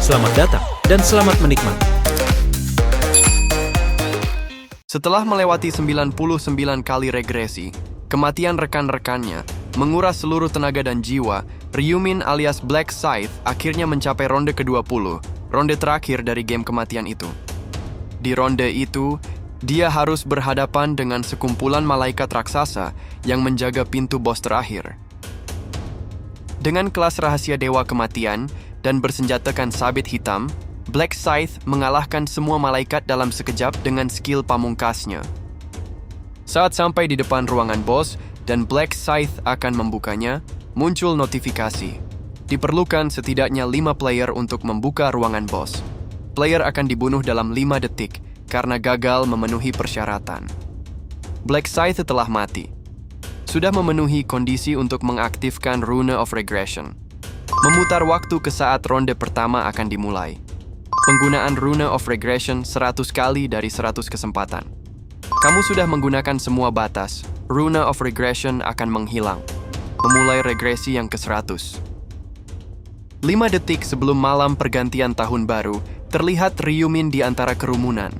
Selamat datang dan selamat menikmati. Setelah melewati 99 kali regresi, kematian rekan-rekannya, menguras seluruh tenaga dan jiwa, Ryumin alias Black Scythe akhirnya mencapai ronde ke-20, ronde terakhir dari game kematian itu. Di ronde itu, dia harus berhadapan dengan sekumpulan malaikat raksasa yang menjaga pintu bos terakhir. Dengan kelas rahasia Dewa Kematian dan bersenjatakan sabit hitam, Black Scythe mengalahkan semua malaikat dalam sekejap dengan skill pamungkasnya. Saat sampai di depan ruangan bos dan Black Scythe akan membukanya, muncul notifikasi. Diperlukan setidaknya 5 player untuk membuka ruangan bos. Player akan dibunuh dalam 5 detik karena gagal memenuhi persyaratan. Black Scythe telah mati. Sudah memenuhi kondisi untuk mengaktifkan Rune of Regression. Memutar waktu ke saat ronde pertama akan dimulai. Penggunaan Rune of Regression 100 kali dari 100 kesempatan. Kamu sudah menggunakan semua batas, Rune of Regression akan menghilang. Memulai regresi yang ke-100. 5 detik sebelum malam pergantian tahun baru, terlihat Ryumin di antara kerumunan.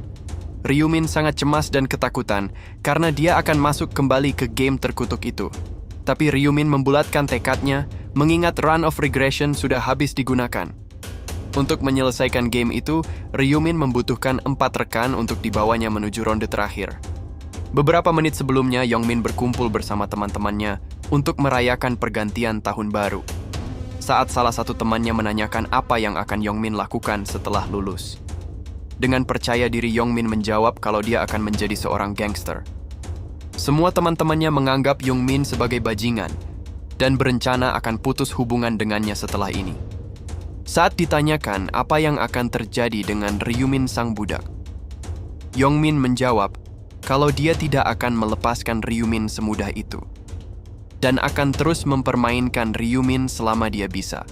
Ryumin sangat cemas dan ketakutan karena dia akan masuk kembali ke game terkutuk itu. Tapi Ryumin membulatkan tekadnya, mengingat Rune of Regression sudah habis digunakan. Untuk menyelesaikan game itu, Ryumin membutuhkan 4 rekan untuk dibawanya menuju ronde terakhir. Beberapa menit sebelumnya, Yongmin berkumpul bersama teman-temannya untuk merayakan pergantian tahun baru. Saat salah satu temannya menanyakan apa yang akan Yongmin lakukan setelah lulus. Dengan percaya diri, Yongmin menjawab kalau dia akan menjadi seorang gangster. Semua teman-temannya menganggap Yongmin sebagai bajingan dan berencana akan putus hubungan dengannya setelah ini. Saat ditanyakan apa yang akan terjadi dengan Ryumin sang budak, Yongmin menjawab kalau dia tidak akan melepaskan Ryumin semudah itu dan akan terus mempermainkan Ryumin selama dia bisa.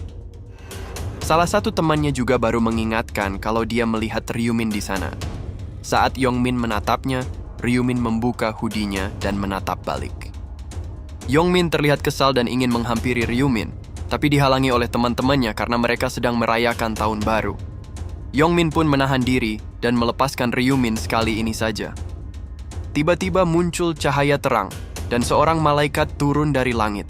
Salah satu temannya juga baru mengingatkan kalau dia melihat Ryumin di sana. Saat Yongmin menatapnya, Ryumin membuka hoodie-nya dan menatap balik. Yongmin terlihat kesal dan ingin menghampiri Ryumin, tapi dihalangi oleh teman-temannya karena mereka sedang merayakan tahun baru. Yongmin pun menahan diri dan melepaskan Ryumin sekali ini saja. Tiba-tiba muncul cahaya terang dan seorang malaikat turun dari langit.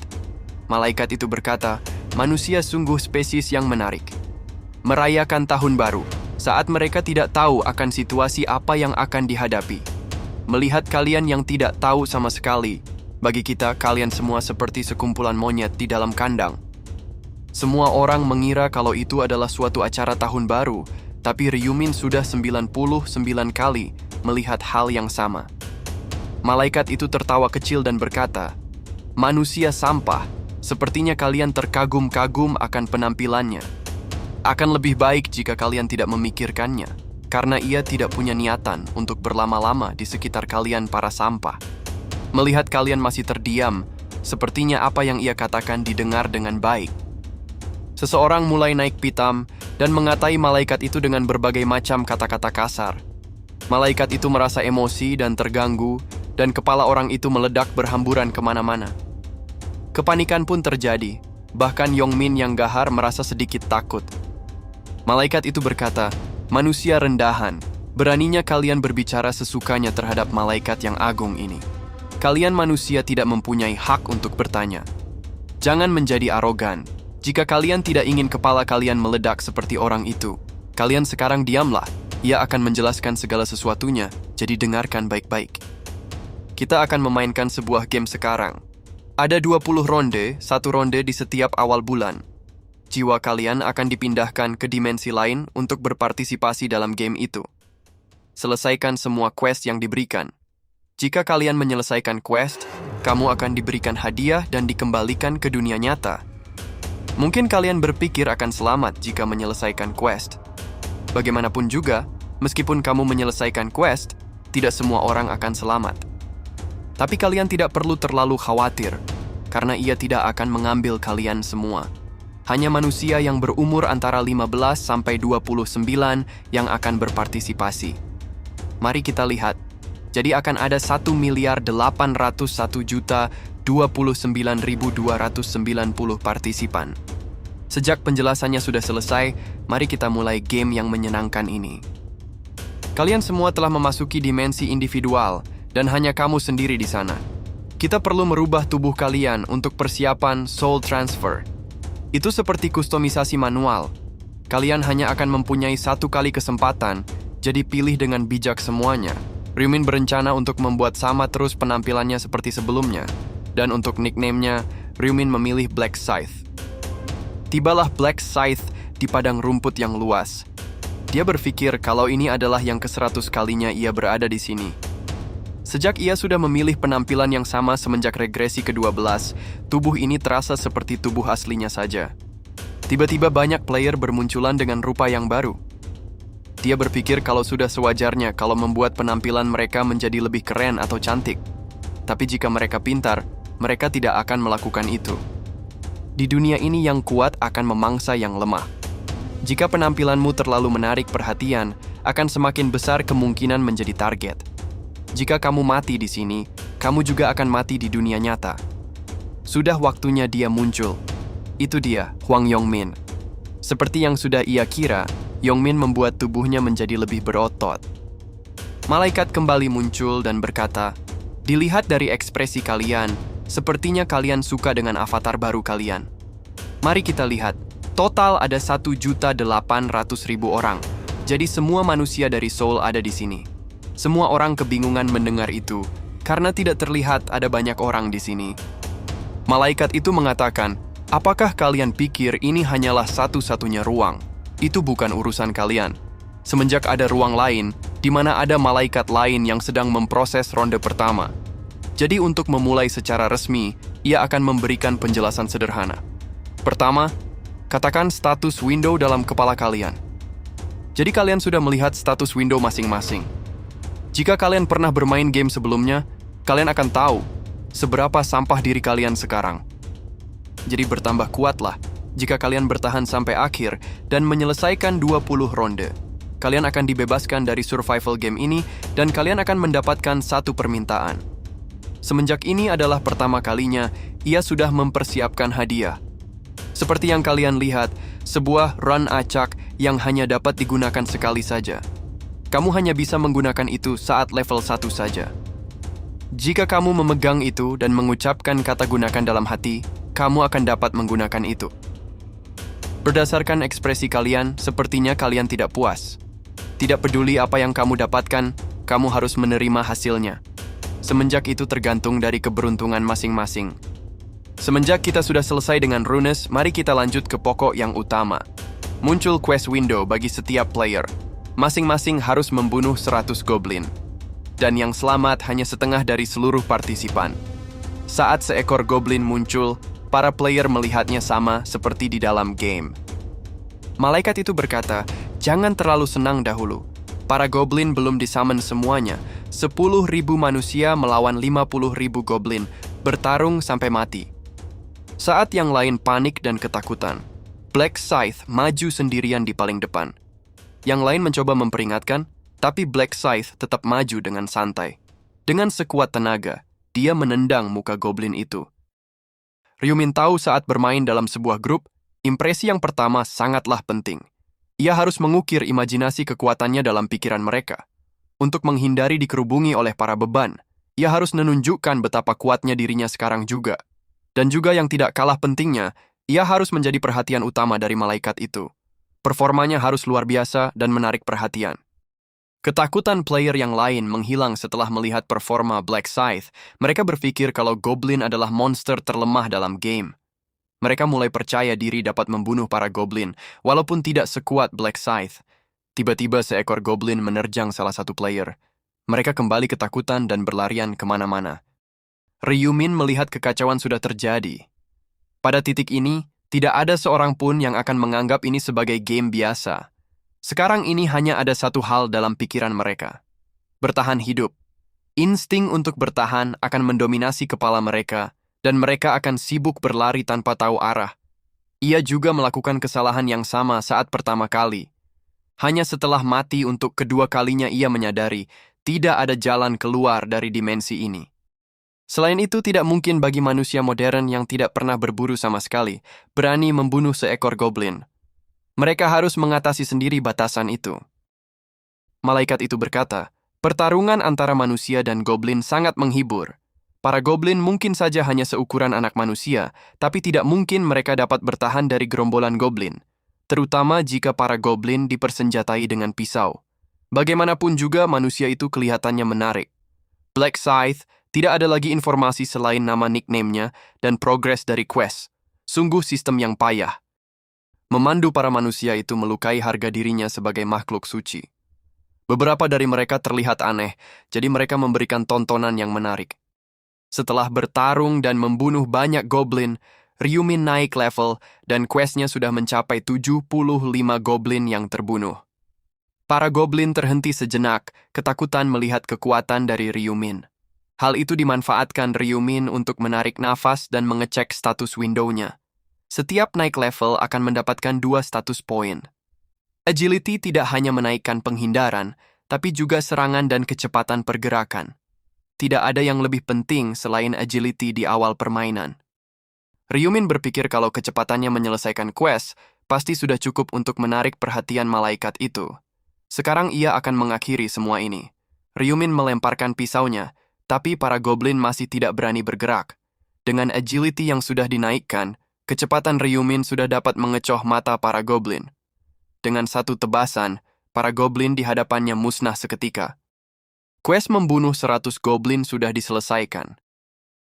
Malaikat itu berkata, manusia sungguh spesies yang menarik. Merayakan tahun baru saat mereka tidak tahu akan situasi apa yang akan dihadapi. Melihat kalian yang tidak tahu sama sekali, bagi kita kalian semua seperti sekumpulan monyet di dalam kandang. Semua orang mengira kalau itu adalah suatu acara tahun baru, tapi Ryumin sudah 99 kali melihat hal yang sama. Malaikat itu tertawa kecil dan berkata, manusia sampah, sepertinya kalian terkagum-kagum akan penampilannya. Akan lebih baik jika kalian tidak memikirkannya, karena ia tidak punya niatan untuk berlama-lama di sekitar kalian para sampah. Melihat kalian masih terdiam, sepertinya apa yang ia katakan didengar dengan baik. Seseorang mulai naik pitam dan mengatai malaikat itu dengan berbagai macam kata-kata kasar. Malaikat itu merasa emosi dan terganggu, dan kepala orang itu meledak berhamburan kemana-mana. Kepanikan pun terjadi, bahkan Yongmin yang gahar merasa sedikit takut. Malaikat itu berkata, manusia rendahan, beraninya kalian berbicara sesukanya terhadap malaikat yang agung ini. Kalian manusia tidak mempunyai hak untuk bertanya. Jangan menjadi arogan. Jika kalian tidak ingin kepala kalian meledak seperti orang itu, kalian sekarang diamlah. Ia akan menjelaskan segala sesuatunya, jadi dengarkan baik-baik. Kita akan memainkan sebuah game sekarang. Ada 20 ronde, 1 ronde di setiap awal bulan. Jiwa kalian akan dipindahkan ke dimensi lain untuk berpartisipasi dalam game itu. Selesaikan semua quest yang diberikan. Jika kalian menyelesaikan quest, kamu akan diberikan hadiah dan dikembalikan ke dunia nyata. Mungkin kalian berpikir akan selamat jika menyelesaikan quest. Bagaimanapun juga, meskipun kamu menyelesaikan quest, tidak semua orang akan selamat. Tapi kalian tidak perlu terlalu khawatir, karena ia tidak akan mengambil kalian semua. Hanya manusia yang berumur antara 15 sampai 29 yang akan berpartisipasi. Mari kita lihat. Jadi akan ada 1.801.029.290 partisipan. Sejak penjelasannya sudah selesai, mari kita mulai game yang menyenangkan ini. Kalian semua telah memasuki dimensi individual, dan hanya kamu sendiri di sana. Kita perlu merubah tubuh kalian untuk persiapan soul transfer. Itu seperti kustomisasi manual. Kalian hanya akan mempunyai satu kali kesempatan, jadi pilih dengan bijak semuanya. Ryumin berencana untuk membuat sama terus penampilannya seperti sebelumnya. Dan untuk nickname-nya, Ryumin memilih Black Scythe. Tibalah Black Scythe di padang rumput yang luas. Dia berpikir kalau ini adalah yang ke-100 kalinya ia berada di sini. Sejak ia sudah memilih penampilan yang sama semenjak regresi ke-12, tubuh ini terasa seperti tubuh aslinya saja. Tiba-tiba banyak player bermunculan dengan rupa yang baru. Dia berpikir kalau sudah sewajarnya kalau membuat penampilan mereka menjadi lebih keren atau cantik. Tapi jika mereka pintar, mereka tidak akan melakukan itu. Di dunia ini yang kuat akan memangsa yang lemah. Jika penampilanmu terlalu menarik perhatian, akan semakin besar kemungkinan menjadi target. Jika kamu mati di sini, kamu juga akan mati di dunia nyata. Sudah waktunya dia muncul. Itu dia, Hwang Yongmin. Seperti yang sudah ia kira, Yongmin membuat tubuhnya menjadi lebih berotot. Malaikat kembali muncul dan berkata, "Dilihat dari ekspresi kalian, sepertinya kalian suka dengan avatar baru kalian. Mari kita lihat. Total ada 1.800.000 orang. Jadi semua manusia dari Seoul ada di sini." Semua orang kebingungan mendengar itu, karena tidak terlihat ada banyak orang di sini. Malaikat itu mengatakan, "Apakah kalian pikir ini hanyalah satu-satunya ruang? Itu bukan urusan kalian. Semenjak ada ruang lain, di mana ada malaikat lain yang sedang memproses ronde pertama. Jadi untuk memulai secara resmi, ia akan memberikan penjelasan sederhana. Pertama, katakan status window dalam kepala kalian. Jadi kalian sudah melihat status window masing-masing. Jika kalian pernah bermain game sebelumnya, kalian akan tahu seberapa sampah diri kalian sekarang. Jadi bertambah kuatlah jika kalian bertahan sampai akhir dan menyelesaikan 20 ronde. Kalian akan dibebaskan dari survival game ini dan kalian akan mendapatkan satu permintaan. Semenjak ini adalah pertama kalinya ia sudah mempersiapkan hadiah. Seperti yang kalian lihat, sebuah run acak yang hanya dapat digunakan sekali saja. Kamu hanya bisa menggunakan itu saat level 1 saja. Jika kamu memegang itu dan mengucapkan kata gunakan dalam hati, kamu akan dapat menggunakan itu. Berdasarkan ekspresi kalian, sepertinya kalian tidak puas. Tidak peduli apa yang kamu dapatkan, kamu harus menerima hasilnya. Semenjak itu tergantung dari keberuntungan masing-masing. Semenjak kita sudah selesai dengan runes, mari kita lanjut ke pokok yang utama. Muncul quest window bagi setiap player. Masing-masing harus membunuh 100 goblin. Dan yang selamat hanya setengah dari seluruh partisipan. Saat seekor goblin muncul, para player melihatnya sama seperti di dalam game. Malaikat itu berkata, "Jangan terlalu senang dahulu. Para goblin belum disummon semuanya. 10.000 manusia melawan 50.000 goblin, bertarung sampai mati." Saat yang lain panik dan ketakutan, Black Scythe maju sendirian di paling depan. Yang lain mencoba memperingatkan, tapi Black Scythe tetap maju dengan santai. Dengan sekuat tenaga, dia menendang muka goblin itu. Ryumin tahu saat bermain dalam sebuah grup, impresi yang pertama sangatlah penting. Ia harus mengukir imajinasi kekuatannya dalam pikiran mereka. Untuk menghindari dikerubungi oleh para beban, ia harus menunjukkan betapa kuatnya dirinya sekarang juga. Dan juga yang tidak kalah pentingnya, ia harus menjadi perhatian utama dari malaikat itu. Performanya harus luar biasa dan menarik perhatian. Ketakutan player yang lain menghilang setelah melihat performa Black Scythe. Mereka berpikir kalau goblin adalah monster terlemah dalam game. Mereka mulai percaya diri dapat membunuh para goblin, walaupun tidak sekuat Black Scythe. Tiba-tiba seekor goblin menerjang salah satu player. Mereka kembali ketakutan dan berlarian kemana-mana. Ryumin melihat kekacauan sudah terjadi. Pada titik ini, tidak ada seorang pun yang akan menganggap ini sebagai game biasa. Sekarang ini hanya ada satu hal dalam pikiran mereka. Bertahan hidup. Insting untuk bertahan akan mendominasi kepala mereka, dan mereka akan sibuk berlari tanpa tahu arah. Ia juga melakukan kesalahan yang sama saat pertama kali. Hanya setelah mati untuk kedua kalinya ia menyadari, tidak ada jalan keluar dari dimensi ini. Selain itu, tidak mungkin bagi manusia modern yang tidak pernah berburu sama sekali berani membunuh seekor goblin. Mereka harus mengatasi sendiri batasan itu. Malaikat itu berkata, pertarungan antara manusia dan goblin sangat menghibur. Para goblin mungkin saja hanya seukuran anak manusia, tapi tidak mungkin mereka dapat bertahan dari gerombolan goblin, terutama jika para goblin dipersenjatai dengan pisau. Bagaimanapun juga manusia itu kelihatannya menarik. Black Scythe tidak ada lagi informasi selain nama nickname-nya dan progres dari quest. Sungguh sistem yang payah. Memandu para manusia itu melukai harga dirinya sebagai makhluk suci. Beberapa dari mereka terlihat aneh, jadi mereka memberikan tontonan yang menarik. Setelah bertarung dan membunuh banyak goblin, Ryumin naik level dan quest-nya sudah mencapai 75 goblin yang terbunuh. Para goblin terhenti sejenak, ketakutan melihat kekuatan dari Ryumin. Hal itu dimanfaatkan Ryumin untuk menarik nafas dan mengecek status window-nya. Setiap naik level akan mendapatkan 2 status point. Agility tidak hanya menaikkan penghindaran, tapi juga serangan dan kecepatan pergerakan. Tidak ada yang lebih penting selain agility di awal permainan. Ryumin berpikir kalau kecepatannya menyelesaikan quest pasti sudah cukup untuk menarik perhatian malaikat itu. Sekarang ia akan mengakhiri semua ini. Ryumin melemparkan pisaunya, tapi para goblin masih tidak berani bergerak. Dengan agility yang sudah dinaikkan, kecepatan Ryumin sudah dapat mengecoh mata para goblin. Dengan satu tebasan, para goblin di hadapannya musnah seketika. Quest membunuh 100 goblin sudah diselesaikan.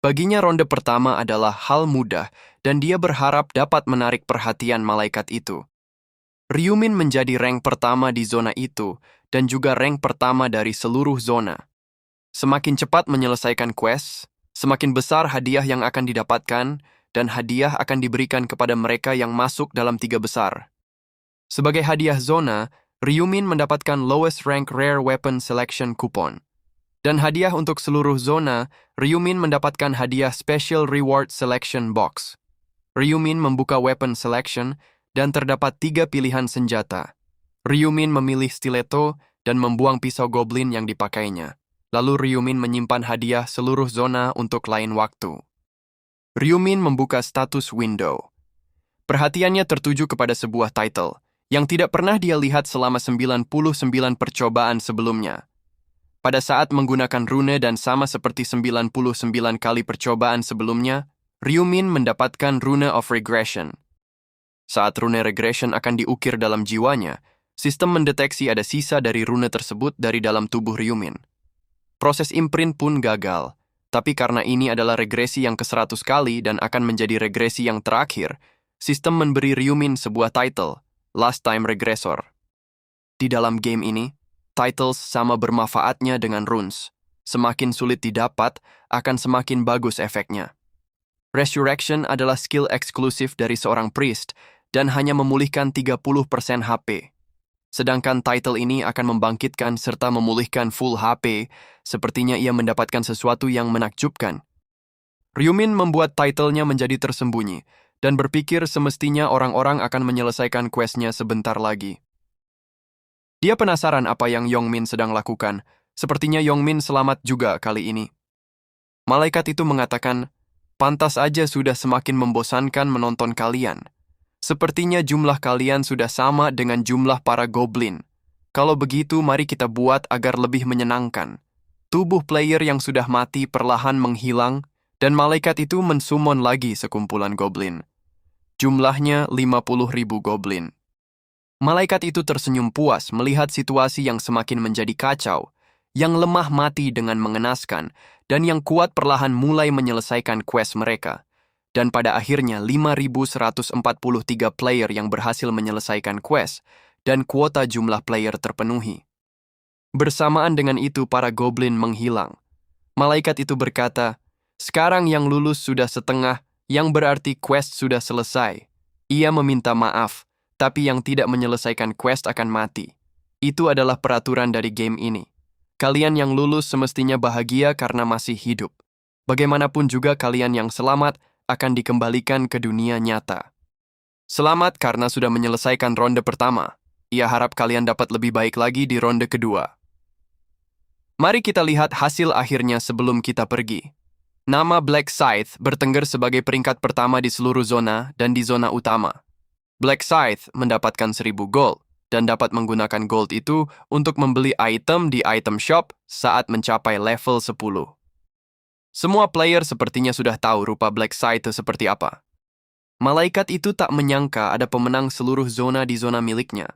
Baginya ronde pertama adalah hal mudah dan dia berharap dapat menarik perhatian malaikat itu. Ryumin menjadi rank pertama di zona itu dan juga rank pertama dari seluruh zona. Semakin cepat menyelesaikan quest, semakin besar hadiah yang akan didapatkan dan hadiah akan diberikan kepada mereka yang masuk dalam 3 besar. Sebagai hadiah zona, Ryumin mendapatkan lowest rank rare weapon selection coupon. Dan hadiah untuk seluruh zona, Ryumin mendapatkan hadiah special reward selection box. Ryumin membuka weapon selection dan terdapat 3 pilihan senjata. Ryumin memilih stiletto dan membuang pisau goblin yang dipakainya. Lalu Ryumin menyimpan hadiah seluruh zona untuk lain waktu. Ryumin membuka status window. Perhatiannya tertuju kepada sebuah title yang tidak pernah dia lihat selama 99 percobaan sebelumnya. Pada saat menggunakan rune dan sama seperti 99 kali percobaan sebelumnya, Ryumin mendapatkan Rune of Regression. Saat rune regression akan diukir dalam jiwanya, sistem mendeteksi ada sisa dari rune tersebut dari dalam tubuh Ryumin. Proses imprint pun gagal, tapi karena ini adalah regresi yang ke-100 kali dan akan menjadi regresi yang terakhir, sistem memberi Ryumin sebuah title, Last Time Regressor. Di dalam game ini, titles sama bermanfaatnya dengan runes. Semakin sulit didapat, akan semakin bagus efeknya. Resurrection adalah skill eksklusif dari seorang priest dan hanya memulihkan 30% HP. Sedangkan title ini akan membangkitkan serta memulihkan full HP, sepertinya ia mendapatkan sesuatu yang menakjubkan. Ryumin membuat title-nya menjadi tersembunyi, dan berpikir semestinya orang-orang akan menyelesaikan quest-nya sebentar lagi. Dia penasaran apa yang Yongmin sedang lakukan, sepertinya Yongmin selamat juga kali ini. Malaikat itu mengatakan, pantas aja sudah semakin membosankan menonton kalian. Sepertinya jumlah kalian sudah sama dengan jumlah para goblin. Kalau begitu, mari kita buat agar lebih menyenangkan. Tubuh player yang sudah mati perlahan menghilang, dan malaikat itu mensummon lagi sekumpulan goblin. Jumlahnya 50.000 goblin. Malaikat itu tersenyum puas melihat situasi yang semakin menjadi kacau, yang lemah mati dengan mengenaskan, dan yang kuat perlahan mulai menyelesaikan quest mereka. Dan pada akhirnya 5.143 player yang berhasil menyelesaikan quest, dan kuota jumlah player terpenuhi. Bersamaan dengan itu para goblin menghilang. Malaikat itu berkata, sekarang yang lulus sudah setengah, yang berarti quest sudah selesai. Ia meminta maaf, tapi yang tidak menyelesaikan quest akan mati. Itu adalah peraturan dari game ini. Kalian yang lulus semestinya bahagia karena masih hidup. Bagaimanapun juga kalian yang selamat akan dikembalikan ke dunia nyata. Selamat karena sudah menyelesaikan ronde pertama. Ia harap kalian dapat lebih baik lagi di ronde kedua. Mari kita lihat hasil akhirnya sebelum kita pergi. Nama Black Scythe bertengger sebagai peringkat pertama di seluruh zona dan di zona utama. Black Scythe mendapatkan 1000 gold dan dapat menggunakan gold itu untuk membeli item di item shop saat mencapai level 10. Semua player sepertinya sudah tahu rupa Black Scythe seperti apa. Malaikat itu tak menyangka ada pemenang seluruh zona di zona miliknya.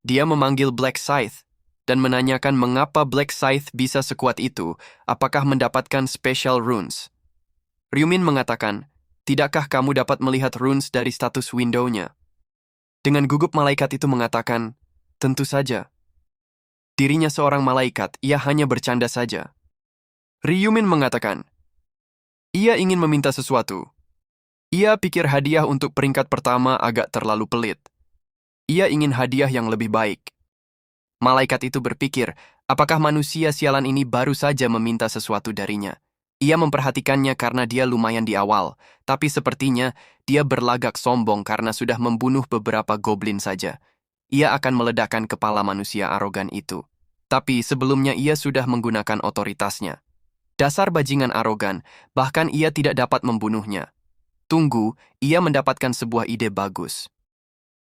Dia memanggil Black Scythe dan menanyakan mengapa Black Scythe bisa sekuat itu, apakah mendapatkan special runes. Ryumin mengatakan, tidakkah kamu dapat melihat runes dari status window-nya? Dengan gugup malaikat itu mengatakan, tentu saja. Dirinya seorang malaikat, ia hanya bercanda saja. Ryumin mengatakan, ia ingin meminta sesuatu. Ia pikir hadiah untuk peringkat pertama agak terlalu pelit. Ia ingin hadiah yang lebih baik. Malaikat itu berpikir, apakah manusia sialan ini baru saja meminta sesuatu darinya. Ia memperhatikannya karena dia lumayan di awal, tapi sepertinya dia berlagak sombong karena sudah membunuh beberapa goblin saja. Ia akan meledakkan kepala manusia arogan itu. Tapi sebelumnya ia sudah menggunakan otoritasnya. Dasar bajingan arogan, bahkan ia tidak dapat membunuhnya. Tunggu, ia mendapatkan sebuah ide bagus.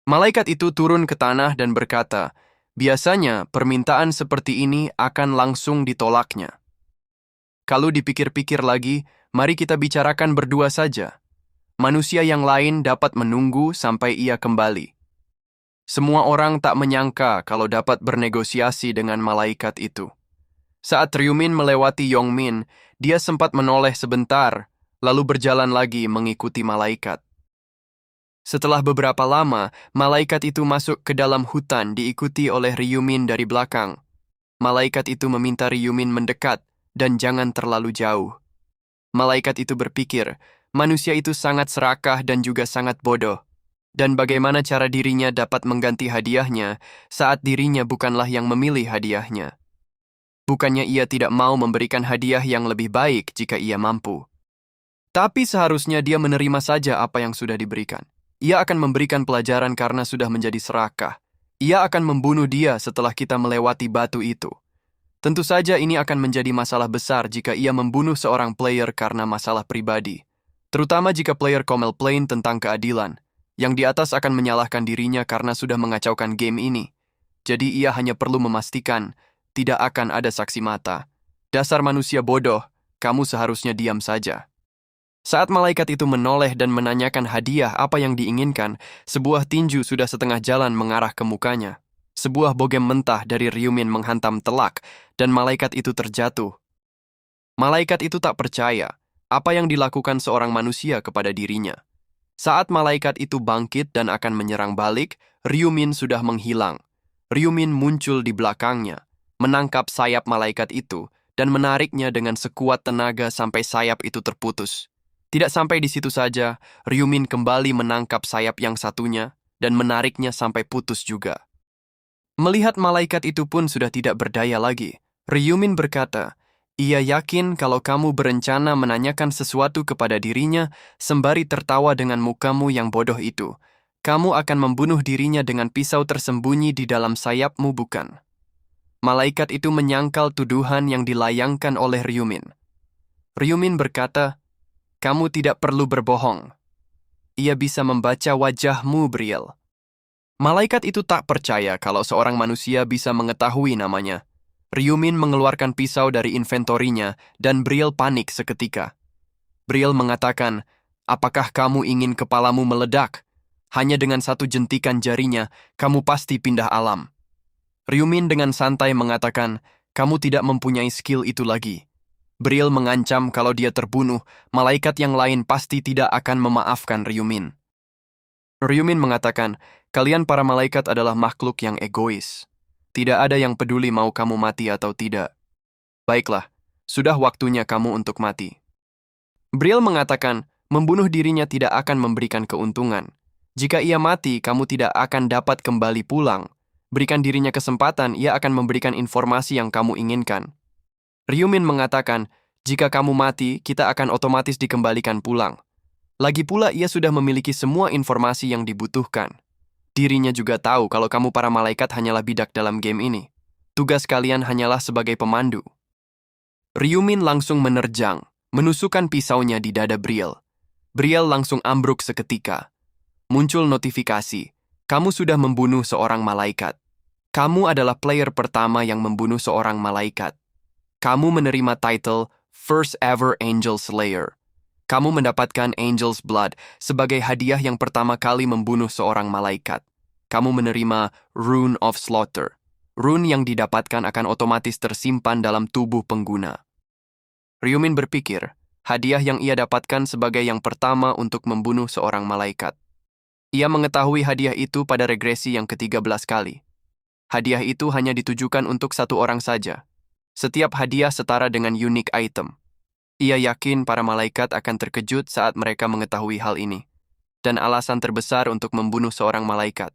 Malaikat itu turun ke tanah dan berkata, biasanya permintaan seperti ini akan langsung ditolaknya. Kalau dipikir-pikir lagi, mari kita bicarakan berdua saja. Manusia yang lain dapat menunggu sampai ia kembali. Semua orang tak menyangka kalau dapat bernegosiasi dengan malaikat itu. Saat Ryumin melewati Yongmin, dia sempat menoleh sebentar, lalu berjalan lagi mengikuti malaikat. Setelah beberapa lama, malaikat itu masuk ke dalam hutan diikuti oleh Ryumin dari belakang. Malaikat itu meminta Ryumin mendekat dan jangan terlalu jauh. Malaikat itu berpikir, manusia itu sangat serakah dan juga sangat bodoh. Dan bagaimana cara dirinya dapat mengganti hadiahnya saat dirinya bukanlah yang memilih hadiahnya. Bukannya ia tidak mau memberikan hadiah yang lebih baik jika ia mampu. Tapi seharusnya dia menerima saja apa yang sudah diberikan. Ia akan memberikan pelajaran karena sudah menjadi serakah. Ia akan membunuh dia setelah kita melewati batu itu. Tentu saja ini akan menjadi masalah besar jika ia membunuh seorang player karena masalah pribadi. Terutama jika player komplain tentang keadilan. Yang di atas akan menyalahkan dirinya karena sudah mengacaukan game ini. Jadi ia hanya perlu memastikan tidak akan ada saksi mata. Dasar manusia bodoh, kamu seharusnya diam saja. Saat malaikat itu menoleh dan menanyakan hadiah apa yang diinginkan, sebuah tinju sudah setengah jalan mengarah ke mukanya. Sebuah bogem mentah dari Ryumin menghantam telak, dan malaikat itu terjatuh. Malaikat itu tak percaya apa yang dilakukan seorang manusia kepada dirinya. Saat malaikat itu bangkit dan akan menyerang balik, Ryumin sudah menghilang. Ryumin muncul di belakangnya, menangkap sayap malaikat itu, dan menariknya dengan sekuat tenaga sampai sayap itu terputus. Tidak sampai di situ saja, Ryumin kembali menangkap sayap yang satunya dan menariknya sampai putus juga. Melihat malaikat itu pun sudah tidak berdaya lagi, Ryumin berkata, ia yakin kalau kamu berencana menanyakan sesuatu kepada dirinya sembari tertawa dengan mukamu yang bodoh itu. Kamu akan membunuh dirinya dengan pisau tersembunyi di dalam sayapmu, bukan? Malaikat itu menyangkal tuduhan yang dilayangkan oleh Ryumin. Ryumin berkata, kamu tidak perlu berbohong. Ia bisa membaca wajahmu, Briel. Malaikat itu tak percaya kalau seorang manusia bisa mengetahui namanya. Ryumin mengeluarkan pisau dari inventorinya dan Briel panik seketika. Briel mengatakan, apakah kamu ingin kepalamu meledak? Hanya dengan satu jentikan jarinya, kamu pasti pindah alam. Ryumin dengan santai mengatakan, kamu tidak mempunyai skill itu lagi. Briel mengancam kalau dia terbunuh, malaikat yang lain pasti tidak akan memaafkan Ryumin. Ryumin mengatakan, kalian para malaikat adalah makhluk yang egois. Tidak ada yang peduli mau kamu mati atau tidak. Baiklah, sudah waktunya kamu untuk mati. Briel mengatakan, membunuh dirinya tidak akan memberikan keuntungan. Jika ia mati, kamu tidak akan dapat kembali pulang. Berikan dirinya kesempatan, ia akan memberikan informasi yang kamu inginkan. Ryumin mengatakan, jika kamu mati, kita akan otomatis dikembalikan pulang. Lagi pula ia sudah memiliki semua informasi yang dibutuhkan. Dirinya juga tahu kalau kamu para malaikat hanyalah bidak dalam game ini. Tugas kalian hanyalah sebagai pemandu. Ryumin langsung menerjang. menusukkan pisaunya di dada Brielle. Brielle langsung ambruk seketika. Muncul notifikasi, kamu sudah membunuh seorang malaikat. Kamu adalah player pertama yang membunuh seorang malaikat. Kamu menerima title First Ever Angel Slayer. Kamu mendapatkan Angel's Blood sebagai hadiah yang pertama kali membunuh seorang malaikat. Kamu menerima Rune of Slaughter. Rune yang didapatkan akan otomatis tersimpan dalam tubuh pengguna. Ryumin berpikir, hadiah yang ia dapatkan sebagai yang pertama untuk membunuh seorang malaikat. Ia mengetahui hadiah itu pada regresi yang ke-13 kali. Hadiah itu hanya ditujukan untuk satu orang saja. Setiap hadiah setara dengan unique item. Ia yakin para malaikat akan terkejut saat mereka mengetahui hal ini. Dan alasan terbesar untuk membunuh seorang malaikat.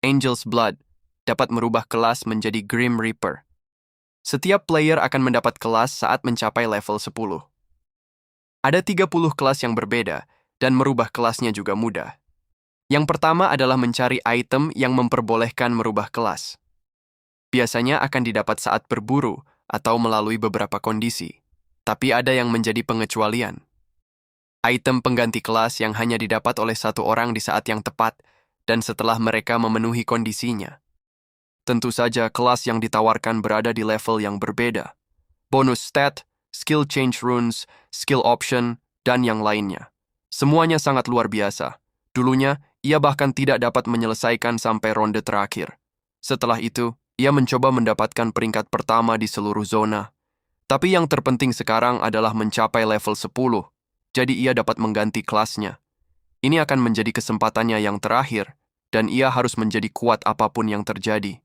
Angel's Blood dapat merubah kelas menjadi Grim Reaper. Setiap player akan mendapat kelas saat mencapai level 10. Ada 30 kelas yang berbeda, dan merubah kelasnya juga mudah. Yang pertama adalah mencari item yang memperbolehkan merubah kelas. Biasanya akan didapat saat berburu atau melalui beberapa kondisi, tapi ada yang menjadi pengecualian. Item pengganti kelas yang hanya didapat oleh satu orang di saat yang tepat dan setelah mereka memenuhi kondisinya. Tentu saja kelas yang ditawarkan berada di level yang berbeda. Bonus stat, skill change runes, skill option, dan yang lainnya. Semuanya sangat luar biasa. Dulunya, ia bahkan tidak dapat menyelesaikan sampai ronde terakhir. Setelah itu, ia mencoba mendapatkan peringkat pertama di seluruh zona. Tapi yang terpenting sekarang adalah mencapai level 10, jadi ia dapat mengganti kelasnya. Ini akan menjadi kesempatannya yang terakhir, dan ia harus menjadi kuat apapun yang terjadi.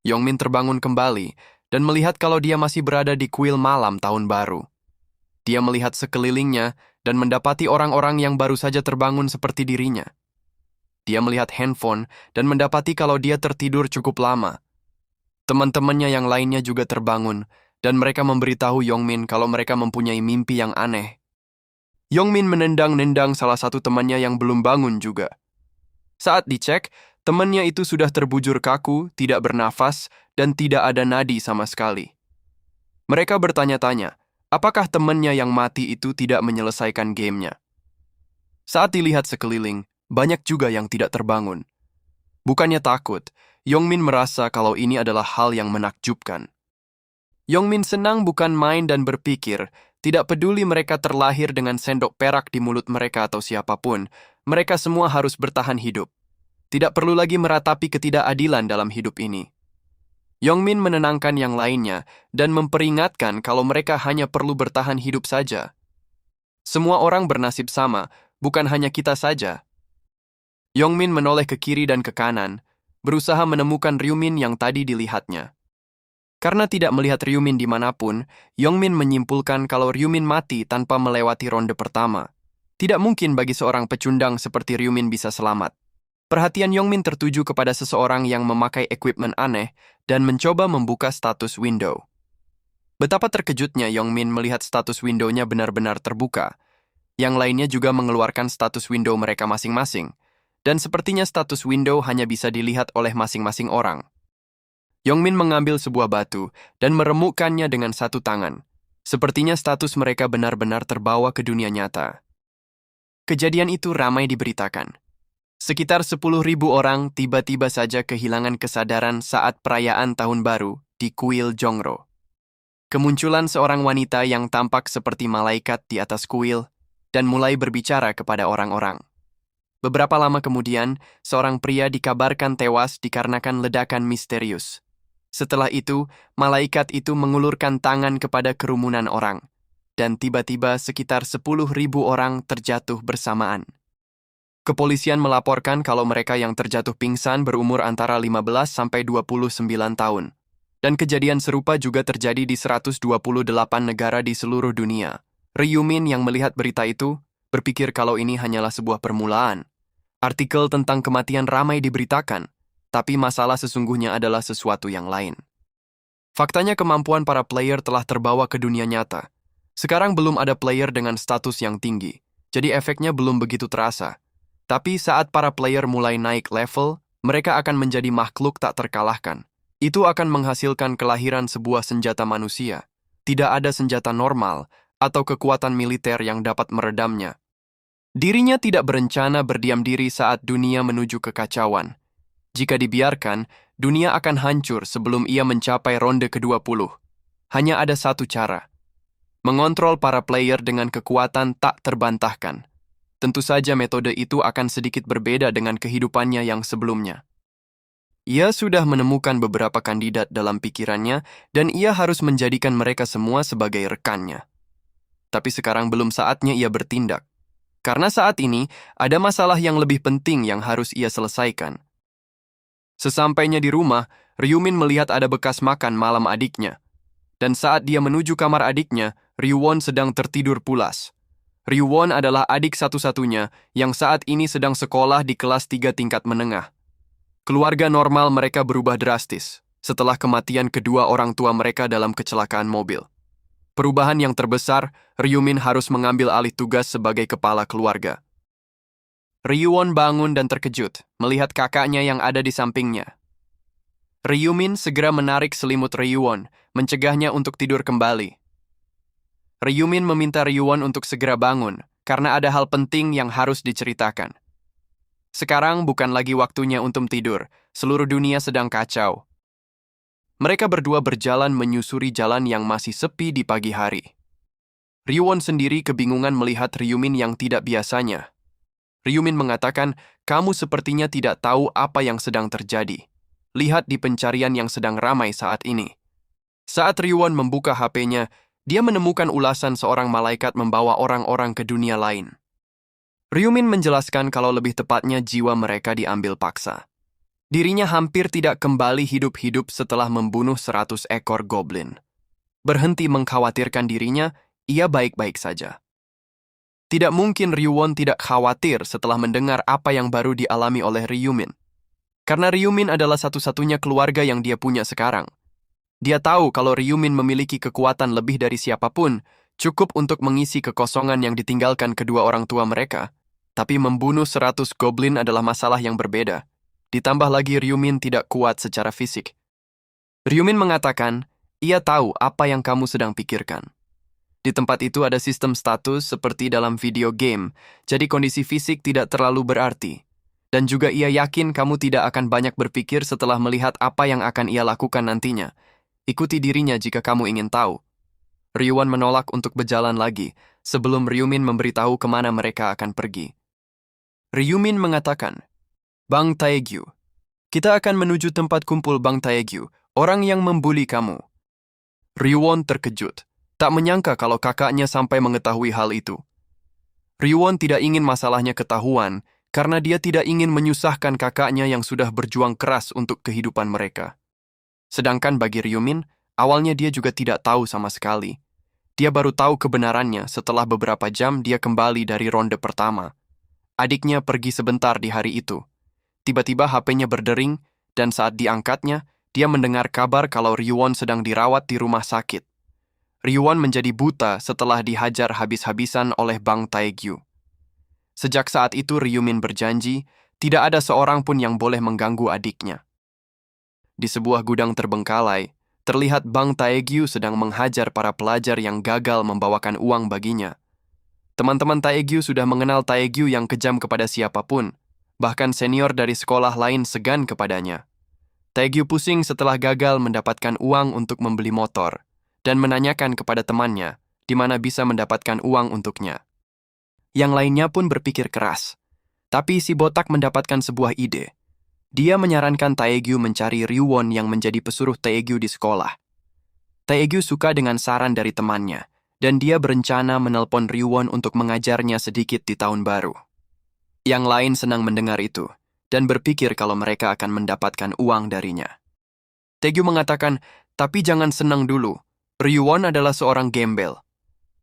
Yongmin terbangun kembali dan melihat kalau dia masih berada di kuil malam tahun baru. Dia melihat sekelilingnya dan mendapati orang-orang yang baru saja terbangun seperti dirinya. Dia melihat handphone dan mendapati kalau dia tertidur cukup lama. Teman-temannya yang lainnya juga terbangun dan mereka memberitahu Yongmin kalau mereka mempunyai mimpi yang aneh. Yongmin menendang-nendang salah satu temannya yang belum bangun juga. Saat dicek, temannya itu sudah terbujur kaku, tidak bernafas, dan tidak ada nadi sama sekali. Mereka bertanya-tanya, apakah temannya yang mati itu tidak menyelesaikan gamenya? Saat dilihat sekeliling, banyak juga yang tidak terbangun. Bukannya takut, Yongmin merasa kalau ini adalah hal yang menakjubkan. Yongmin senang bukan main dan berpikir, tidak peduli mereka terlahir dengan sendok perak di mulut mereka atau siapapun, mereka semua harus bertahan hidup. Tidak perlu lagi meratapi ketidakadilan dalam hidup ini. Yongmin menenangkan yang lainnya dan memperingatkan kalau mereka hanya perlu bertahan hidup saja. Semua orang bernasib sama, bukan hanya kita saja. Yongmin menoleh ke kiri dan ke kanan, berusaha menemukan Ryumin yang tadi dilihatnya. Karena tidak melihat Ryumin dimanapun, Yongmin menyimpulkan kalau Ryumin mati tanpa melewati ronde pertama. Tidak mungkin bagi seorang pecundang seperti Ryumin bisa selamat. Perhatian Yongmin tertuju kepada seseorang yang memakai equipment aneh dan mencoba membuka status window. Betapa terkejutnya Yongmin melihat status window-nya benar-benar terbuka. Yang lainnya juga mengeluarkan status window mereka masing-masing, dan sepertinya status window hanya bisa dilihat oleh masing-masing orang. Yongmin mengambil sebuah batu dan meremukkannya dengan satu tangan. Sepertinya status mereka benar-benar terbawa ke dunia nyata. Kejadian itu ramai diberitakan. Sekitar 10.000 orang tiba-tiba saja kehilangan kesadaran saat perayaan Tahun Baru di kuil Jongro. Kemunculan seorang wanita yang tampak seperti malaikat di atas kuil dan mulai berbicara kepada orang-orang. Beberapa lama kemudian, seorang pria dikabarkan tewas dikarenakan ledakan misterius. Setelah itu, malaikat itu mengulurkan tangan kepada kerumunan orang, dan tiba-tiba sekitar 10.000 orang terjatuh bersamaan. Kepolisian melaporkan kalau mereka yang terjatuh pingsan berumur antara 15 sampai 29 tahun. Dan kejadian serupa juga terjadi di 128 negara di seluruh dunia. Ryumin yang melihat berita itu berpikir kalau ini hanyalah sebuah permulaan. Artikel tentang kematian ramai diberitakan, tapi masalah sesungguhnya adalah sesuatu yang lain. Faktanya kemampuan para player telah terbawa ke dunia nyata. Sekarang belum ada player dengan status yang tinggi, jadi efeknya belum begitu terasa. Tapi saat para player mulai naik level, mereka akan menjadi makhluk tak terkalahkan. Itu akan menghasilkan kelahiran sebuah senjata manusia. Tidak ada senjata normal atau kekuatan militer yang dapat meredamnya. Dirinya tidak berencana berdiam diri saat dunia menuju kekacauan. Jika dibiarkan, dunia akan hancur sebelum ia mencapai ronde ke-20. Hanya ada satu cara. Mengontrol para player dengan kekuatan tak terbantahkan. Tentu saja metode itu akan sedikit berbeda dengan kehidupannya yang sebelumnya. Ia sudah menemukan beberapa kandidat dalam pikirannya dan ia harus menjadikan mereka semua sebagai rekannya. Tapi sekarang belum saatnya ia bertindak. Karena saat ini, ada masalah yang lebih penting yang harus ia selesaikan. Sesampainya di rumah, Ryumin melihat ada bekas makan malam adiknya. Dan saat dia menuju kamar adiknya, Ryuwon sedang tertidur pulas. Ryuwon adalah adik satu-satunya yang saat ini sedang sekolah di kelas 3 tingkat menengah. Keluarga normal mereka berubah drastis setelah kematian kedua orang tua mereka dalam kecelakaan mobil. Perubahan yang terbesar, Ryumin harus mengambil alih tugas sebagai kepala keluarga. Ryuwon bangun dan terkejut melihat kakaknya yang ada di sampingnya. Ryumin segera menarik selimut Ryuwon, mencegahnya untuk tidur kembali. Ryumin meminta Ryuwon untuk segera bangun, karena ada hal penting yang harus diceritakan. Sekarang bukan lagi waktunya untuk tidur, seluruh dunia sedang kacau. Mereka berdua berjalan menyusuri jalan yang masih sepi di pagi hari. Ryuwon sendiri kebingungan melihat Ryumin yang tidak biasanya. Ryumin mengatakan, kamu sepertinya tidak tahu apa yang sedang terjadi. Lihat di pencarian yang sedang ramai saat ini. Saat Ryuwon membuka HP-nya, dia menemukan ulasan seorang malaikat membawa orang-orang ke dunia lain. Ryumin menjelaskan kalau lebih tepatnya jiwa mereka diambil paksa. Dirinya hampir tidak kembali hidup-hidup setelah membunuh 100 ekor goblin. Berhenti mengkhawatirkan dirinya, ia baik-baik saja. Tidak mungkin Ryuwon tidak khawatir setelah mendengar apa yang baru dialami oleh Ryumin. Karena Ryumin adalah satu-satunya keluarga yang dia punya sekarang. Dia tahu kalau Ryumin memiliki kekuatan lebih dari siapapun, cukup untuk mengisi kekosongan yang ditinggalkan kedua orang tua mereka. Tapi membunuh 100 goblin adalah masalah yang berbeda. Ditambah lagi Ryumin tidak kuat secara fisik. Ryumin mengatakan, ia tahu apa yang kamu sedang pikirkan. Di tempat itu ada sistem status seperti dalam video game, jadi kondisi fisik tidak terlalu berarti. Dan juga ia yakin kamu tidak akan banyak berpikir setelah melihat apa yang akan ia lakukan nantinya. Ikuti dirinya jika kamu ingin tahu. Ryuwon menolak untuk berjalan lagi, sebelum Ryumin memberitahu kemana mereka akan pergi. Ryumin mengatakan, Bang Taegyu, kita akan menuju tempat kumpul Bang Taegyu, orang yang membuli kamu. Ryuwon terkejut, tak menyangka kalau kakaknya sampai mengetahui hal itu. Ryuwon tidak ingin masalahnya ketahuan, karena dia tidak ingin menyusahkan kakaknya yang sudah berjuang keras untuk kehidupan mereka. Sedangkan bagi Ryumin, awalnya dia juga tidak tahu sama sekali. Dia baru tahu kebenarannya setelah beberapa jam dia kembali dari ronde pertama. Adiknya pergi sebentar di hari itu. Tiba-tiba HP-nya berdering, dan saat diangkatnya, dia mendengar kabar kalau Ryuwon sedang dirawat di rumah sakit. Ryuwon menjadi buta setelah dihajar habis-habisan oleh Bang Taegyu. Sejak saat itu Ryumin berjanji, tidak ada seorang pun yang boleh mengganggu adiknya. Di sebuah gudang terbengkalai, terlihat Bang Taegyu sedang menghajar para pelajar yang gagal membawakan uang baginya. Teman-teman Taegyu sudah mengenal Taegyu yang kejam kepada siapapun, bahkan senior dari sekolah lain segan kepadanya. Taegyu pusing setelah gagal mendapatkan uang untuk membeli motor, dan menanyakan kepada temannya, di mana bisa mendapatkan uang untuknya. Yang lainnya pun berpikir keras, tapi si botak mendapatkan sebuah ide. Dia menyarankan Taegyu mencari Ryuwon yang menjadi pesuruh Taegyu di sekolah. Taegyu suka dengan saran dari temannya, dan dia berencana menelpon Ryuwon untuk mengajarnya sedikit di tahun baru. Yang lain senang mendengar itu, dan berpikir kalau mereka akan mendapatkan uang darinya. Taegyu mengatakan, tapi jangan senang dulu, Ryuwon adalah seorang gembel.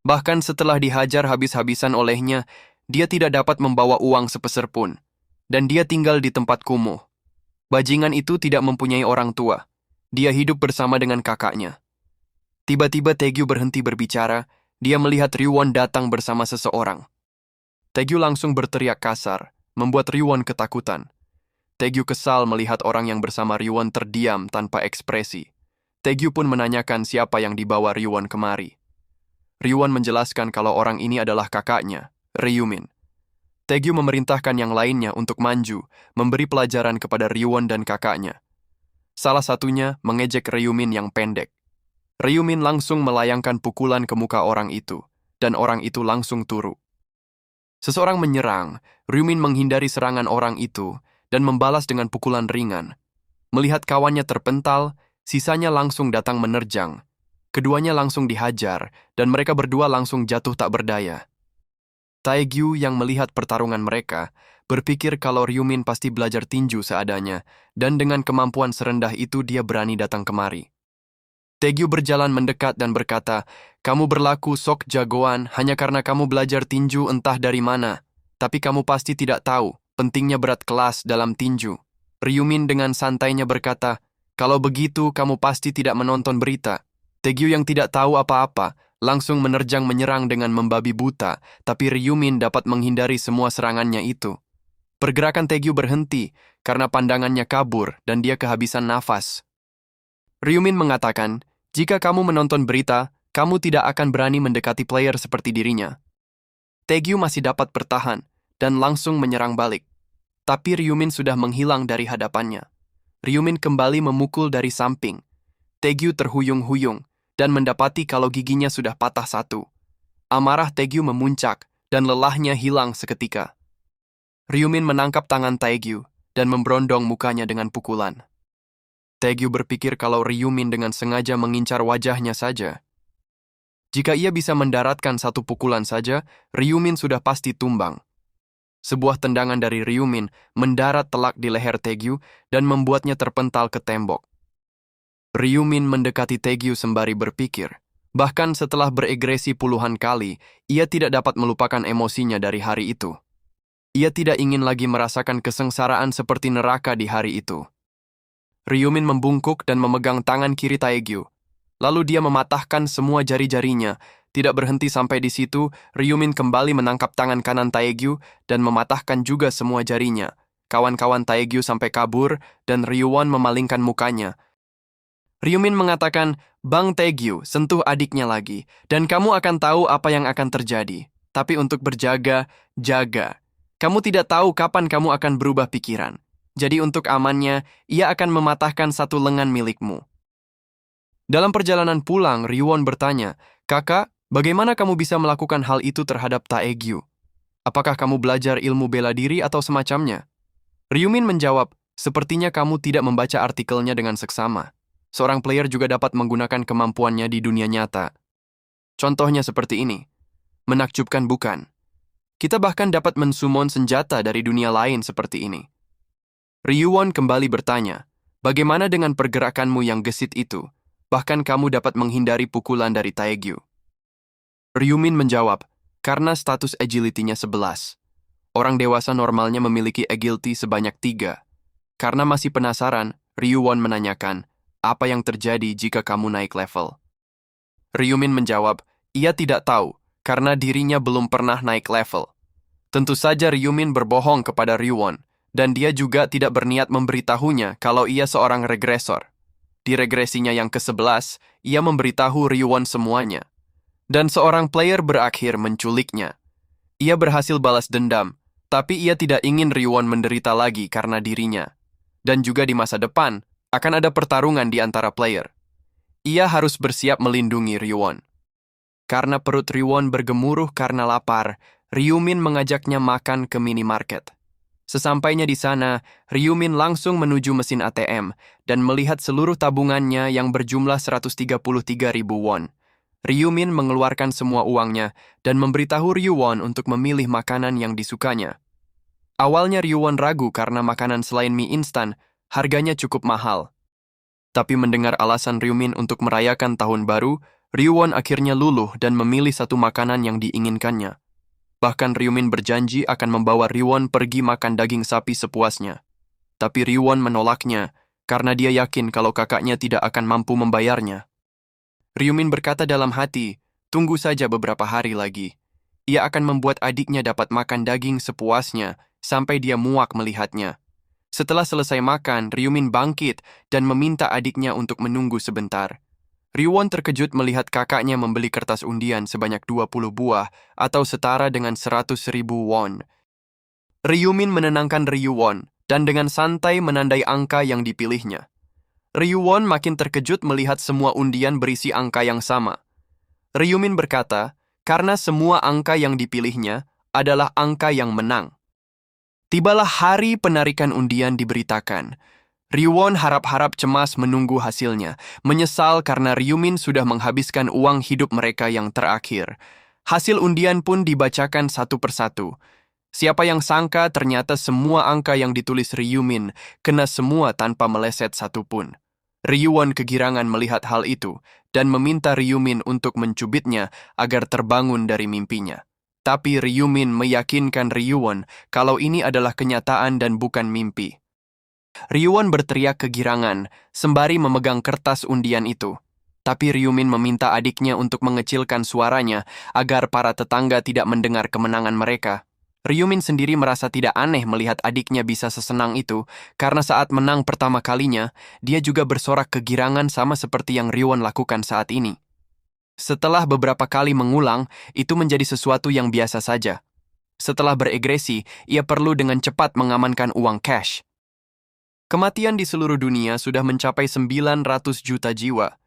Bahkan setelah dihajar habis-habisan olehnya, dia tidak dapat membawa uang sepeser pun, dan dia tinggal di tempat kumuh. Bajingan itu tidak mempunyai orang tua. Dia hidup bersama dengan kakaknya. Tiba-tiba Taegyu berhenti berbicara, dia melihat Ryuwon datang bersama seseorang. Taegyu langsung berteriak kasar, membuat Ryuwon ketakutan. Taegyu kesal melihat orang yang bersama Ryuwon terdiam tanpa ekspresi. Taegyu pun menanyakan siapa yang dibawa Ryuwon kemari. Ryuwon menjelaskan kalau orang ini adalah kakaknya, Ryumin. Taegyu memerintahkan yang lainnya untuk maju, memberi pelajaran kepada Ryuwon dan kakaknya. Salah satunya mengejek Ryumin yang pendek. Ryumin langsung melayangkan pukulan ke muka orang itu, dan orang itu langsung turu. Seseorang menyerang, Ryumin menghindari serangan orang itu, dan membalas dengan pukulan ringan. Melihat kawannya terpental, sisanya langsung datang menerjang. Keduanya langsung dihajar, dan mereka berdua langsung jatuh tak berdaya. Taegyu yang melihat pertarungan mereka, berpikir kalau Ryumin pasti belajar tinju seadanya, dan dengan kemampuan serendah itu dia berani datang kemari. Taegyu berjalan mendekat dan berkata, "Kamu berlaku sok jagoan hanya karena kamu belajar tinju entah dari mana, tapi kamu pasti tidak tahu pentingnya berat kelas dalam tinju." Ryumin dengan santainya berkata, "Kalau begitu kamu pasti tidak menonton berita." Taegyu yang tidak tahu apa-apa, langsung menerjang menyerang dengan membabi buta, tapi Ryumin dapat menghindari semua serangannya itu. Pergerakan Taegyu berhenti karena pandangannya kabur dan dia kehabisan nafas. Ryumin mengatakan, "Jika kamu menonton berita, kamu tidak akan berani mendekati player seperti dirinya." Taegyu masih dapat bertahan dan langsung menyerang balik. Tapi Ryumin sudah menghilang dari hadapannya. Ryumin kembali memukul dari samping. Taegyu terhuyung-huyung dan mendapati kalau giginya sudah patah satu. Amarah Taegyu memuncak dan lelahnya hilang seketika. Ryumin menangkap tangan Taegyu dan memberondong mukanya dengan pukulan. Taegyu berpikir kalau Ryumin dengan sengaja mengincar wajahnya saja. Jika ia bisa mendaratkan satu pukulan saja, Ryumin sudah pasti tumbang. Sebuah tendangan dari Ryumin mendarat telak di leher Taegyu dan membuatnya terpental ke tembok. Ryumin mendekati Taegyu sembari berpikir. Bahkan setelah beregresi puluhan kali, ia tidak dapat melupakan emosinya dari hari itu. Ia tidak ingin lagi merasakan kesengsaraan seperti neraka di hari itu. Ryumin membungkuk dan memegang tangan kiri Taegyu. Lalu dia mematahkan semua jari-jarinya. Tidak berhenti sampai di situ, Ryumin kembali menangkap tangan kanan Taegyu dan mematahkan juga semua jarinya. Kawan-kawan Taegyu sampai kabur dan Ryuwon memalingkan mukanya. Ryumin mengatakan, "Bang Taegyu, sentuh adiknya lagi, dan kamu akan tahu apa yang akan terjadi. Tapi untuk berjaga, jaga. Kamu tidak tahu kapan kamu akan berubah pikiran. Jadi untuk amannya, ia akan mematahkan satu lengan milikmu." Dalam perjalanan pulang, Ryuwon bertanya, "Kakak, bagaimana kamu bisa melakukan hal itu terhadap Taegyu? Apakah kamu belajar ilmu bela diri atau semacamnya?" Ryumin menjawab, "Sepertinya kamu tidak membaca artikelnya dengan seksama. Seorang player juga dapat menggunakan kemampuannya di dunia nyata. Contohnya seperti ini. Menakjubkan bukan? Kita bahkan dapat mensumon senjata dari dunia lain seperti ini." Ryuwon kembali bertanya, "Bagaimana dengan pergerakanmu yang gesit itu? Bahkan kamu dapat menghindari pukulan dari Taegyu." Ryumin menjawab, "Karena status agility-nya 11. Orang dewasa normalnya memiliki agility sebanyak 3. Karena masih penasaran, Ryuwon menanyakan, "Apa yang terjadi jika kamu naik level?" Ryumin menjawab, ia tidak tahu, karena dirinya belum pernah naik level. Tentu saja Ryumin berbohong kepada Ryuwon, dan dia juga tidak berniat memberitahunya kalau ia seorang regresor. Di regresinya yang ke-11, ia memberitahu Ryuwon semuanya. Dan seorang player berakhir menculiknya. Ia berhasil balas dendam, tapi ia tidak ingin Ryuwon menderita lagi karena dirinya. Dan juga di masa depan, akan ada pertarungan di antara player. Ia harus bersiap melindungi Ryuwon. Karena perut Ryuwon bergemuruh karena lapar, Ryumin mengajaknya makan ke minimarket. Sesampainya di sana, Ryumin langsung menuju mesin ATM dan melihat seluruh tabungannya yang berjumlah 133.000 won. Ryumin mengeluarkan semua uangnya dan memberitahu Ryuwon untuk memilih makanan yang disukanya. Awalnya Ryuwon ragu karena makanan selain mie instan, harganya cukup mahal. Tapi mendengar alasan Ryumin untuk merayakan tahun baru, Ryuwon akhirnya luluh dan memilih satu makanan yang diinginkannya. Bahkan Ryumin berjanji akan membawa Ryuwon pergi makan daging sapi sepuasnya. Tapi Ryuwon menolaknya karena dia yakin kalau kakaknya tidak akan mampu membayarnya. Ryumin berkata dalam hati, "Tunggu saja beberapa hari lagi. Ia akan membuat adiknya dapat makan daging sepuasnya sampai dia muak melihatnya." Setelah selesai makan, Ryumin bangkit dan meminta adiknya untuk menunggu sebentar. Ryuwon terkejut melihat kakaknya membeli kertas undian sebanyak 20 buah atau setara dengan 100.000 won. Ryumin menenangkan Ryuwon dan dengan santai menandai angka yang dipilihnya. Ryuwon makin terkejut melihat semua undian berisi angka yang sama. Ryumin berkata, karena semua angka yang dipilihnya adalah angka yang menang. Tibalah hari penarikan undian diberitakan. Ryuwon harap-harap cemas menunggu hasilnya, menyesal karena Ryumin sudah menghabiskan uang hidup mereka yang terakhir. Hasil undian pun dibacakan satu persatu. Siapa yang sangka ternyata semua angka yang ditulis Ryumin kena semua tanpa meleset satupun. Ryuwon kegirangan melihat hal itu dan meminta Ryumin untuk mencubitnya agar terbangun dari mimpinya. Tapi Ryumin meyakinkan Ryuwon kalau ini adalah kenyataan dan bukan mimpi. Ryuwon berteriak kegirangan sembari memegang kertas undian itu. Tapi Ryumin meminta adiknya untuk mengecilkan suaranya agar para tetangga tidak mendengar kemenangan mereka. Ryumin sendiri merasa tidak aneh melihat adiknya bisa sesenang itu, karena saat menang pertama kalinya, dia juga bersorak kegirangan sama seperti yang Ryuwon lakukan saat ini. Setelah beberapa kali mengulang, itu menjadi sesuatu yang biasa saja. Setelah beregresi, ia perlu dengan cepat mengamankan uang cash. Kematian di seluruh dunia sudah mencapai 900 juta jiwa.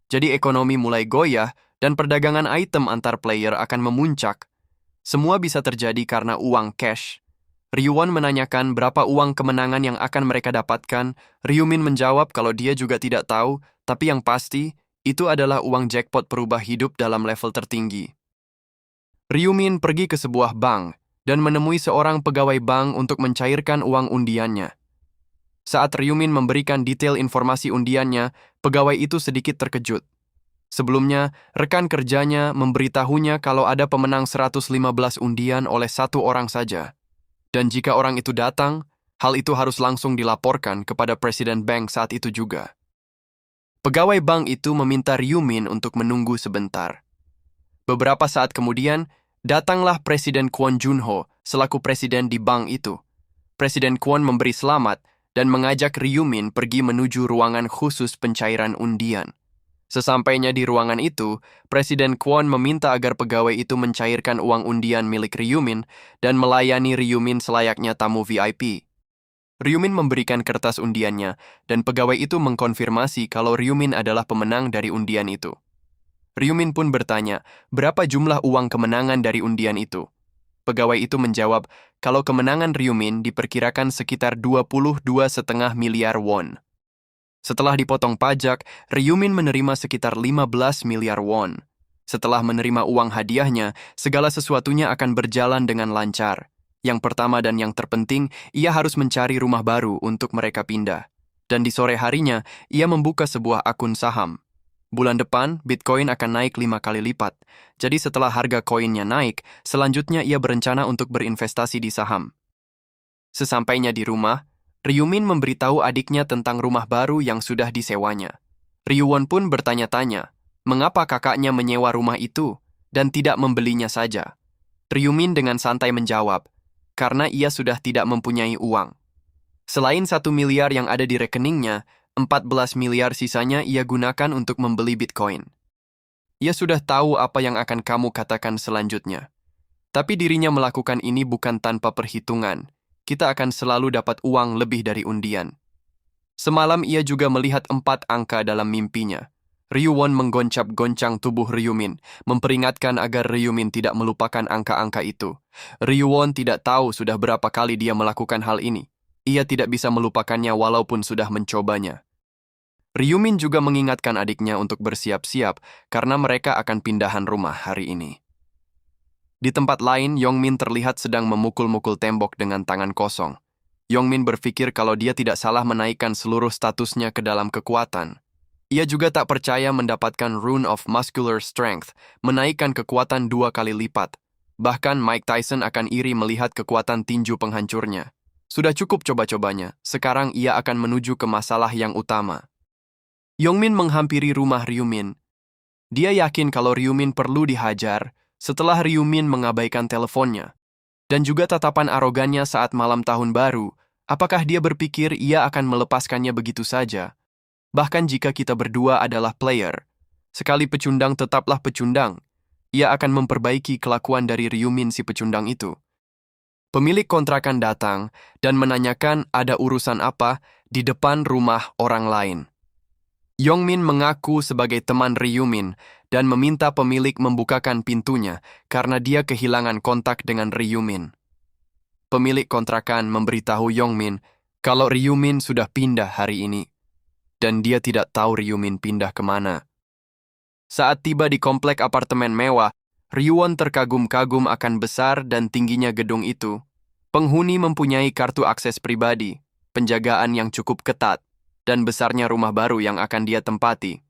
Jadi ekonomi mulai goyah dan perdagangan item antar player akan memuncak. Semua bisa terjadi karena uang cash. Ryuwon menanyakan berapa uang kemenangan yang akan mereka dapatkan. Ryumin menjawab kalau dia juga tidak tahu, tapi yang pasti, itu adalah uang jackpot perubah hidup dalam level tertinggi. Ryumin pergi ke sebuah bank dan menemui seorang pegawai bank untuk mencairkan uang undiannya. Saat Ryumin memberikan detail informasi undiannya, pegawai itu sedikit terkejut. Sebelumnya, rekan kerjanya memberitahunya kalau ada pemenang 115 undian oleh satu orang saja. Dan jika orang itu datang, hal itu harus langsung dilaporkan kepada Presiden Bank saat itu juga. Pegawai bank itu meminta Ryumin untuk menunggu sebentar. Beberapa saat kemudian, datanglah Presiden Kwon Junho selaku presiden di bank itu. Presiden Kwon memberi selamat dan mengajak Ryumin pergi menuju ruangan khusus pencairan undian. Sesampainya di ruangan itu, Presiden Kwon meminta agar pegawai itu mencairkan uang undian milik Ryumin dan melayani Ryumin selayaknya tamu VIP. Ryumin memberikan kertas undiannya, dan pegawai itu mengkonfirmasi kalau Ryumin adalah pemenang dari undian itu. Ryumin pun bertanya, berapa jumlah uang kemenangan dari undian itu? Pegawai itu menjawab, kalau kemenangan Ryumin diperkirakan sekitar 22,5 miliar won. Setelah dipotong pajak, Ryumin menerima sekitar 15 miliar won. Setelah menerima uang hadiahnya, segala sesuatunya akan berjalan dengan lancar. Yang pertama dan yang terpenting, ia harus mencari rumah baru untuk mereka pindah. Dan di sore harinya, ia membuka sebuah akun saham. Bulan depan, Bitcoin akan naik 5 kali lipat. Jadi setelah harga koinnya naik, selanjutnya ia berencana untuk berinvestasi di saham. Sesampainya di rumah, Ryumin memberitahu adiknya tentang rumah baru yang sudah disewanya. Ryuwon pun bertanya-tanya, mengapa kakaknya menyewa rumah itu dan tidak membelinya saja? Ryumin dengan santai menjawab, karena ia sudah tidak mempunyai uang. Selain 1 miliar yang ada di rekeningnya, 14 miliar sisanya ia gunakan untuk membeli Bitcoin. Ia sudah tahu apa yang akan kamu katakan selanjutnya. Tapi dirinya melakukan ini bukan tanpa perhitungan. Kita akan selalu dapat uang lebih dari undian. Semalam ia juga melihat 4 angka dalam mimpinya. Ryuwon menggoncap-goncang tubuh Ryumin, memperingatkan agar Ryumin tidak melupakan angka-angka itu. Ryuwon tidak tahu sudah berapa kali dia melakukan hal ini. Ia tidak bisa melupakannya walaupun sudah mencobanya. Ryumin juga mengingatkan adiknya untuk bersiap-siap karena mereka akan pindahan rumah hari ini. Di tempat lain, Yongmin terlihat sedang memukul-mukul tembok dengan tangan kosong. Yongmin berpikir kalau dia tidak salah menaikkan seluruh statusnya ke dalam kekuatan. Ia juga tak percaya mendapatkan Rune of Muscular Strength, menaikkan kekuatan 2 kali lipat. Bahkan Mike Tyson akan iri melihat kekuatan tinju penghancurnya. Sudah cukup coba-cobanya, sekarang ia akan menuju ke masalah yang utama. Yongmin menghampiri rumah Ryumin. Dia yakin kalau Ryumin perlu dihajar setelah Ryumin mengabaikan teleponnya. Dan juga tatapan arogannya saat malam tahun baru, Apakah dia berpikir ia akan melepaskannya begitu saja? Bahkan jika kita berdua adalah player, sekali pecundang tetaplah pecundang. Ia akan memperbaiki kelakuan dari Ryumin si pecundang itu. Pemilik kontrakan datang dan menanyakan ada urusan apa di depan rumah orang lain. Yongmin mengaku sebagai teman Ryumin dan meminta pemilik membukakan pintunya karena dia kehilangan kontak dengan Ryumin. Pemilik kontrakan memberitahu Yongmin kalau Ryumin sudah pindah hari ini, dan dia tidak tahu Ryumin pindah kemana. Saat tiba di komplek apartemen mewah, Ryuwon terkagum-kagum akan besar dan tingginya gedung itu. Penghuni mempunyai kartu akses pribadi, penjagaan yang cukup ketat, dan besarnya rumah baru yang akan dia tempati.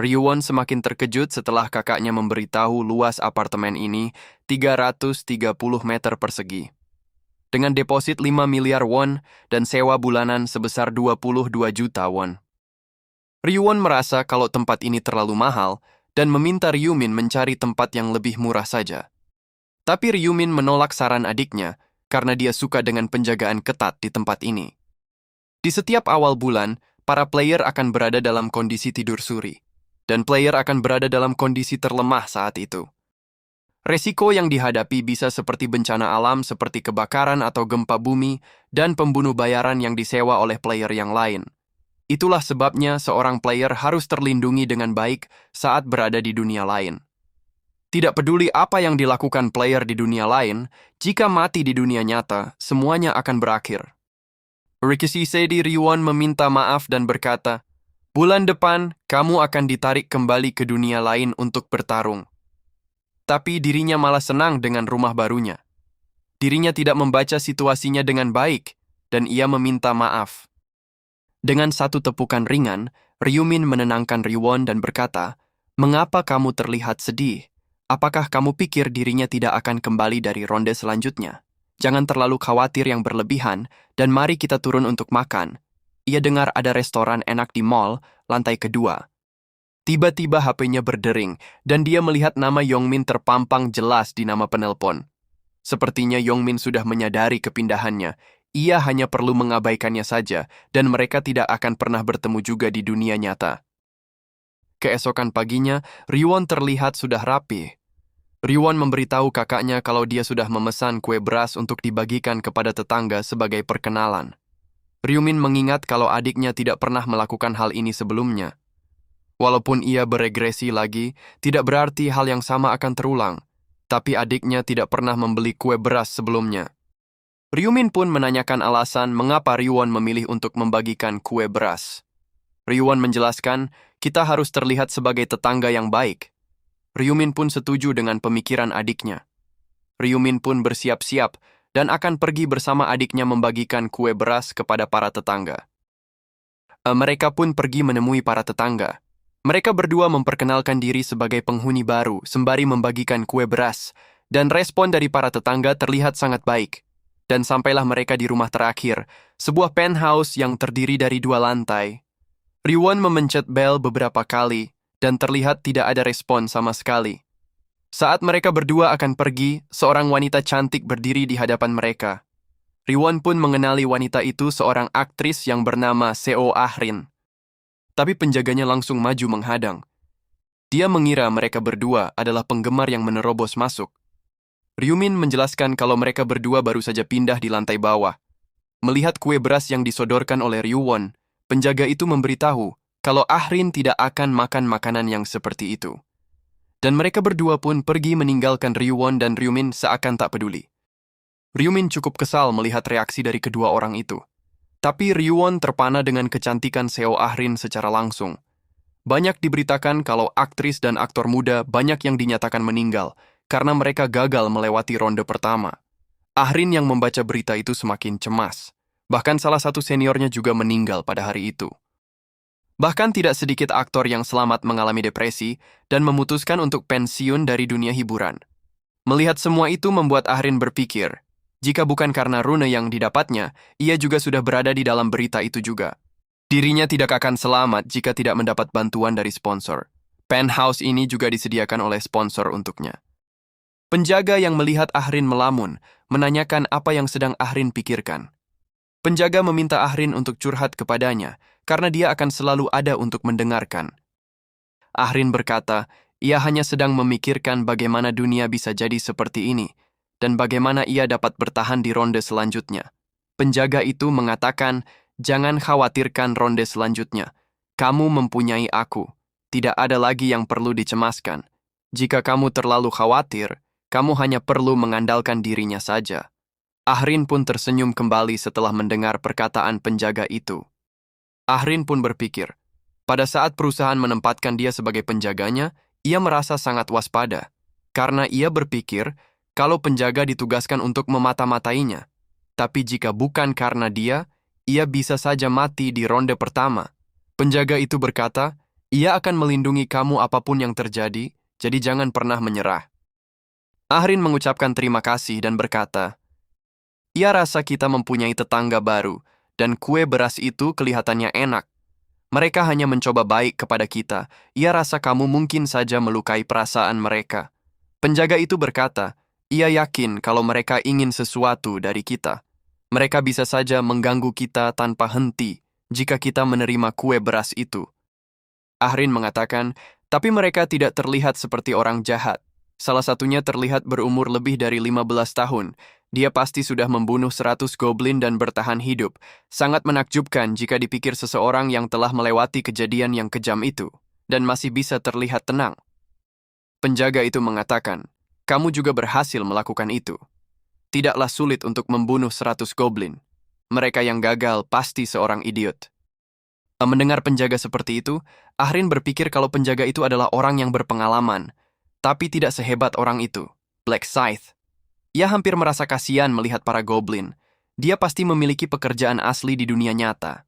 Ryuwon semakin terkejut setelah kakaknya memberitahu luas apartemen ini 330 meter persegi. Dengan deposit 5 miliar won dan sewa bulanan sebesar 22 juta won. Ryuwon merasa kalau tempat ini terlalu mahal dan meminta Ryumin mencari tempat yang lebih murah saja. Tapi Ryumin menolak saran adiknya karena dia suka dengan penjagaan ketat di tempat ini. Di setiap awal bulan, para player akan berada dalam kondisi tidur suri, dan player akan berada dalam kondisi terlemah saat itu. Resiko yang dihadapi bisa seperti bencana alam seperti kebakaran atau gempa bumi dan pembunuh bayaran yang disewa oleh player yang lain. Itulah sebabnya seorang player harus terlindungi dengan baik saat berada di dunia lain. Tidak peduli apa yang dilakukan player di dunia lain, jika mati di dunia nyata, semuanya akan berakhir. Rikishisei Ryuwon meminta maaf dan berkata, "Bulan depan, kamu akan ditarik kembali ke dunia lain untuk bertarung." Tapi dirinya malah senang dengan rumah barunya. Dirinya tidak membaca situasinya dengan baik, dan ia meminta maaf. Dengan satu tepukan ringan, Ryumin menenangkan Ryuwon dan berkata, "Mengapa kamu terlihat sedih? Apakah kamu pikir dirinya tidak akan kembali dari ronde selanjutnya? Jangan terlalu khawatir yang berlebihan, dan mari kita turun untuk makan." Ia dengar ada restoran enak di mall, lantai kedua. Tiba-tiba HP-nya berdering, dan dia melihat nama Yongmin terpampang jelas di nama penelpon. Sepertinya Yongmin sudah menyadari kepindahannya. Ia hanya perlu mengabaikannya saja, dan mereka tidak akan pernah bertemu juga di dunia nyata. Keesokan paginya, Ryuwon terlihat sudah rapi. Ryuwon memberitahu kakaknya kalau dia sudah memesan kue beras untuk dibagikan kepada tetangga sebagai perkenalan. Ryumin mengingat kalau adiknya tidak pernah melakukan hal ini sebelumnya. Walaupun ia beregresi lagi, tidak berarti hal yang sama akan terulang. Tapi adiknya tidak pernah membeli kue beras sebelumnya. Ryumin pun menanyakan alasan mengapa Ryuwon memilih untuk membagikan kue beras. Ryuwon menjelaskan, kita harus terlihat sebagai tetangga yang baik. Ryumin pun setuju dengan pemikiran adiknya. Ryumin pun bersiap-siap dan akan pergi bersama adiknya membagikan kue beras kepada para tetangga. Mereka pun pergi menemui para tetangga. Mereka berdua memperkenalkan diri sebagai penghuni baru sembari membagikan kue beras, dan respon dari para tetangga terlihat sangat baik. Dan sampailah mereka di rumah terakhir, sebuah penthouse yang terdiri dari 2 lantai. Ryuwon memencet bel beberapa kali, dan terlihat tidak ada respon sama sekali. Saat mereka berdua akan pergi, seorang wanita cantik berdiri di hadapan mereka. Ryuwon pun mengenali wanita itu seorang aktris yang bernama Seo Ah-rin. Tapi penjaganya langsung maju menghadang. Dia mengira mereka berdua adalah penggemar yang menerobos masuk. Ryumin menjelaskan kalau mereka berdua baru saja pindah di lantai bawah. Melihat kue beras yang disodorkan oleh Ryuwon, penjaga itu memberitahu kalau Ah-rin tidak akan makan makanan yang seperti itu. Dan mereka berdua pun pergi meninggalkan Ryuwon dan Ryumin seakan tak peduli. Ryumin cukup kesal melihat reaksi dari kedua orang itu. Tapi Ryuwon terpana dengan kecantikan Seo Ah-rin secara langsung. Banyak diberitakan kalau aktris dan aktor muda banyak yang dinyatakan meninggal karena mereka gagal melewati ronde pertama. Ah-rin yang membaca berita itu semakin cemas. Bahkan salah satu seniornya juga meninggal pada hari itu. Bahkan tidak sedikit aktor yang selamat mengalami depresi dan memutuskan untuk pensiun dari dunia hiburan. Melihat semua itu membuat Ah-rin berpikir, jika bukan karena rune yang didapatnya, ia juga sudah berada di dalam berita itu juga. Dirinya tidak akan selamat jika tidak mendapat bantuan dari sponsor. Penthouse ini juga disediakan oleh sponsor untuknya. Penjaga yang melihat Ah-rin melamun, menanyakan apa yang sedang Ah-rin pikirkan. Penjaga meminta Ahrin untuk curhat kepadanya, karena dia akan selalu ada untuk mendengarkan. Ahrin berkata, ia hanya sedang memikirkan bagaimana dunia bisa jadi seperti ini, dan bagaimana ia dapat bertahan di ronde selanjutnya. Penjaga itu mengatakan, jangan khawatirkan ronde selanjutnya. Kamu mempunyai aku. Tidak ada lagi yang perlu dicemaskan. Jika kamu terlalu khawatir, kamu hanya perlu mengandalkan dirinya saja. Ahrin pun tersenyum kembali setelah mendengar perkataan penjaga itu. Ahrin pun berpikir, pada saat perusahaan menempatkan dia sebagai penjaganya, ia merasa sangat waspada, karena ia berpikir kalau penjaga ditugaskan untuk memata-matainya. Tapi jika bukan karena dia, ia bisa saja mati di ronde pertama. Penjaga itu berkata, ia akan melindungi kamu apapun yang terjadi, jadi jangan pernah menyerah. Ahrin mengucapkan terima kasih dan berkata, ia rasa kita mempunyai tetangga baru, dan kue beras itu kelihatannya enak. Mereka hanya mencoba baik kepada kita. Ia rasa kamu mungkin saja melukai perasaan mereka. Penjaga itu berkata, ia yakin kalau mereka ingin sesuatu dari kita. Mereka bisa saja mengganggu kita tanpa henti jika kita menerima kue beras itu. Ahrin mengatakan, tapi mereka tidak terlihat seperti orang jahat. Salah satunya terlihat berumur lebih dari 15 tahun. Dia pasti sudah membunuh 100 goblin dan bertahan hidup. Sangat menakjubkan jika dipikir seseorang yang telah melewati kejadian yang kejam itu, dan masih bisa terlihat tenang. Penjaga itu mengatakan, kamu juga berhasil melakukan itu. Tidaklah sulit untuk membunuh 100 goblin. Mereka yang gagal pasti seorang idiot. Mendengar penjaga seperti itu, Ahrin berpikir kalau penjaga itu adalah orang yang berpengalaman, tapi tidak sehebat orang itu, Black Scythe. Ia hampir merasa kasihan melihat para goblin. Dia pasti memiliki pekerjaan asli di dunia nyata.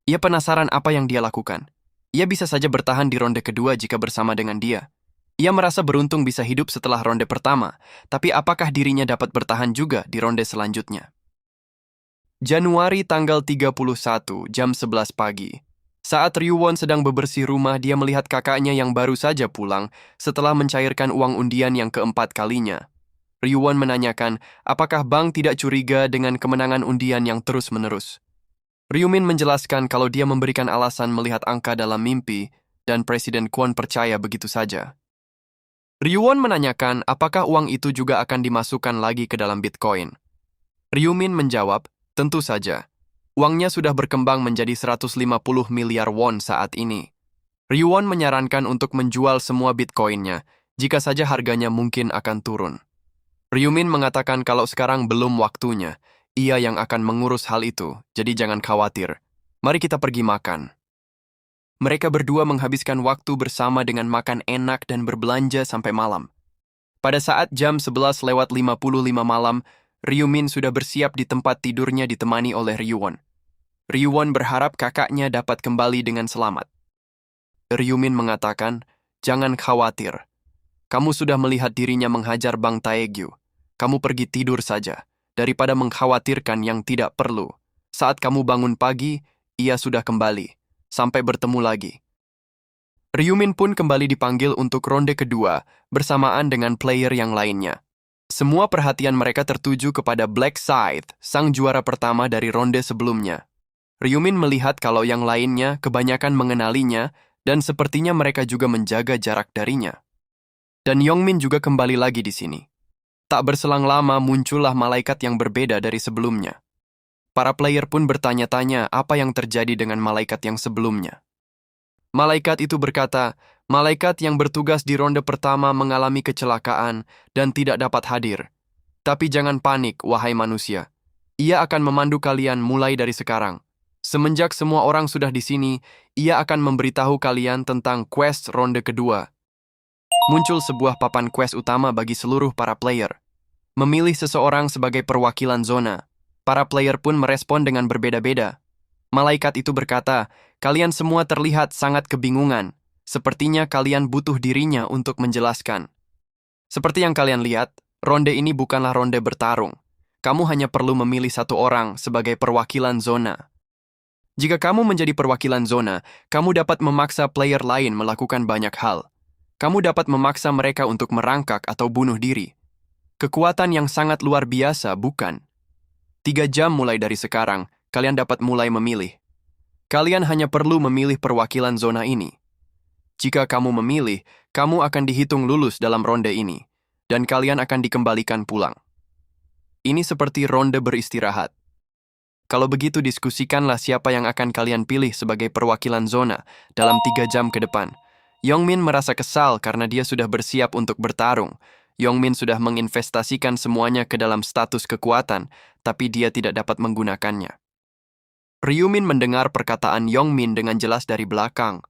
Ia penasaran apa yang dia lakukan. Ia bisa saja bertahan di ronde kedua jika bersama dengan dia. Ia merasa beruntung bisa hidup setelah ronde pertama, tapi apakah dirinya dapat bertahan juga di ronde selanjutnya? Januari tanggal 31, jam 11 pagi. Saat Ryuwon sedang bebersih rumah, dia melihat kakaknya yang baru saja pulang setelah mencairkan uang undian yang keempat kalinya. Ryuwon menanyakan apakah Bang tidak curiga dengan kemenangan undian yang terus-menerus. Ryumin menjelaskan kalau dia memberikan alasan melihat angka dalam mimpi dan Presiden Kwon percaya begitu saja. Ryuwon menanyakan apakah uang itu juga akan dimasukkan lagi ke dalam Bitcoin. Ryumin menjawab, tentu saja. Uangnya sudah berkembang menjadi 150 miliar won saat ini. Ryuwon menyarankan untuk menjual semua Bitcoin-nya, jika saja harganya mungkin akan turun. Ryumin mengatakan kalau sekarang belum waktunya, ia yang akan mengurus hal itu, jadi jangan khawatir. Mari kita pergi makan. Mereka berdua menghabiskan waktu bersama dengan makan enak dan berbelanja sampai malam. Pada saat jam 11:55 malam, Ryumin sudah bersiap di tempat tidurnya ditemani oleh Ryuwon. Ryuwon berharap kakaknya dapat kembali dengan selamat. Ryumin mengatakan, jangan khawatir. Kamu sudah melihat dirinya menghajar Bang Taegyu. Kamu pergi tidur saja, daripada mengkhawatirkan yang tidak perlu. Saat kamu bangun pagi, ia sudah kembali. Sampai bertemu lagi. Ryumin pun kembali dipanggil untuk ronde kedua, bersamaan dengan player yang lainnya. Semua perhatian mereka tertuju kepada Black Scythe, sang juara pertama dari ronde sebelumnya. Ryumin melihat kalau yang lainnya kebanyakan mengenalinya dan sepertinya mereka juga menjaga jarak darinya. Dan Yongmin juga kembali lagi di sini. Tak berselang lama muncullah malaikat yang berbeda dari sebelumnya. Para player pun bertanya-tanya apa yang terjadi dengan malaikat yang sebelumnya. Malaikat itu berkata, malaikat yang bertugas di ronde pertama mengalami kecelakaan dan tidak dapat hadir. Tapi jangan panik, wahai manusia. Ia akan memandu kalian mulai dari sekarang. Semenjak semua orang sudah di sini, ia akan memberitahu kalian tentang quest ronde kedua. Muncul sebuah papan quest utama bagi seluruh para player. Memilih seseorang sebagai perwakilan zona. Para player pun merespon dengan berbeda-beda. Malaikat itu berkata, kalian semua terlihat sangat kebingungan. Sepertinya kalian butuh dirinya untuk menjelaskan. Seperti yang kalian lihat, ronde ini bukanlah ronde bertarung. Kamu hanya perlu memilih satu orang sebagai perwakilan zona. Jika kamu menjadi perwakilan zona, kamu dapat memaksa player lain melakukan banyak hal. Kamu dapat memaksa mereka untuk merangkak atau bunuh diri. Kekuatan yang sangat luar biasa, bukan? 3 jam mulai dari sekarang, kalian dapat mulai memilih. Kalian hanya perlu memilih perwakilan zona ini. Jika kamu memilih, kamu akan dihitung lulus dalam ronde ini, dan kalian akan dikembalikan pulang. Ini seperti ronde beristirahat. Kalau begitu, diskusikanlah siapa yang akan kalian pilih sebagai perwakilan zona dalam 3 jam ke depan. Yongmin merasa kesal karena dia sudah bersiap untuk bertarung. Yongmin sudah menginvestasikan semuanya ke dalam status kekuatan, tapi dia tidak dapat menggunakannya. Ryumin mendengar perkataan Yongmin dengan jelas dari belakang.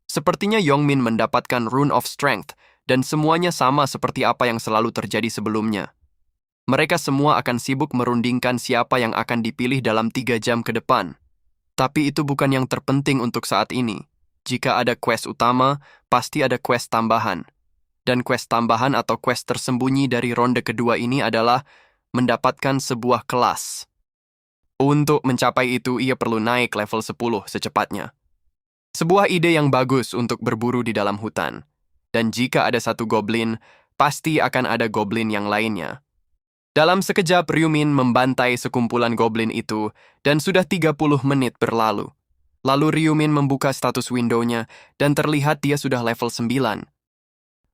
Sepertinya Yongmin mendapatkan Rune of Strength, dan semuanya sama seperti apa yang selalu terjadi sebelumnya. Mereka semua akan sibuk merundingkan siapa yang akan dipilih dalam 3 jam ke depan. Tapi itu bukan yang terpenting untuk saat ini. Jika ada quest utama, pasti ada quest tambahan. Dan quest tambahan atau quest tersembunyi dari ronde kedua ini adalah mendapatkan sebuah kelas. Untuk mencapai itu, ia perlu naik level 10 secepatnya. Sebuah ide yang bagus untuk berburu di dalam hutan. Dan jika ada satu goblin, pasti akan ada goblin yang lainnya. Dalam sekejap, Ryumin membantai sekumpulan goblin itu, dan sudah 30 menit berlalu. Lalu Ryumin membuka status window-nya, dan terlihat dia sudah level 9.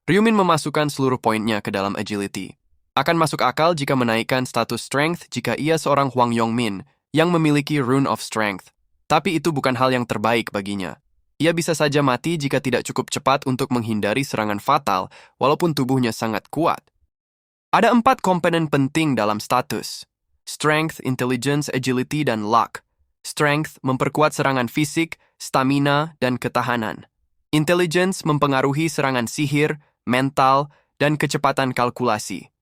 Ryumin memasukkan seluruh poinnya ke dalam agility. Akan masuk akal jika menaikkan status strength jika ia seorang Hwang Yongmin yang memiliki Rune of Strength. Tapi itu bukan hal yang terbaik baginya. Ia bisa saja mati jika tidak cukup cepat untuk menghindari serangan fatal, walaupun tubuhnya sangat kuat. Ada 4 komponen penting dalam status: Strength, Intelligence, Agility, dan Luck. Strength memperkuat serangan fisik, stamina, dan ketahanan. Intelligence mempengaruhi serangan sihir, mental, dan kecepatan kalkulasi.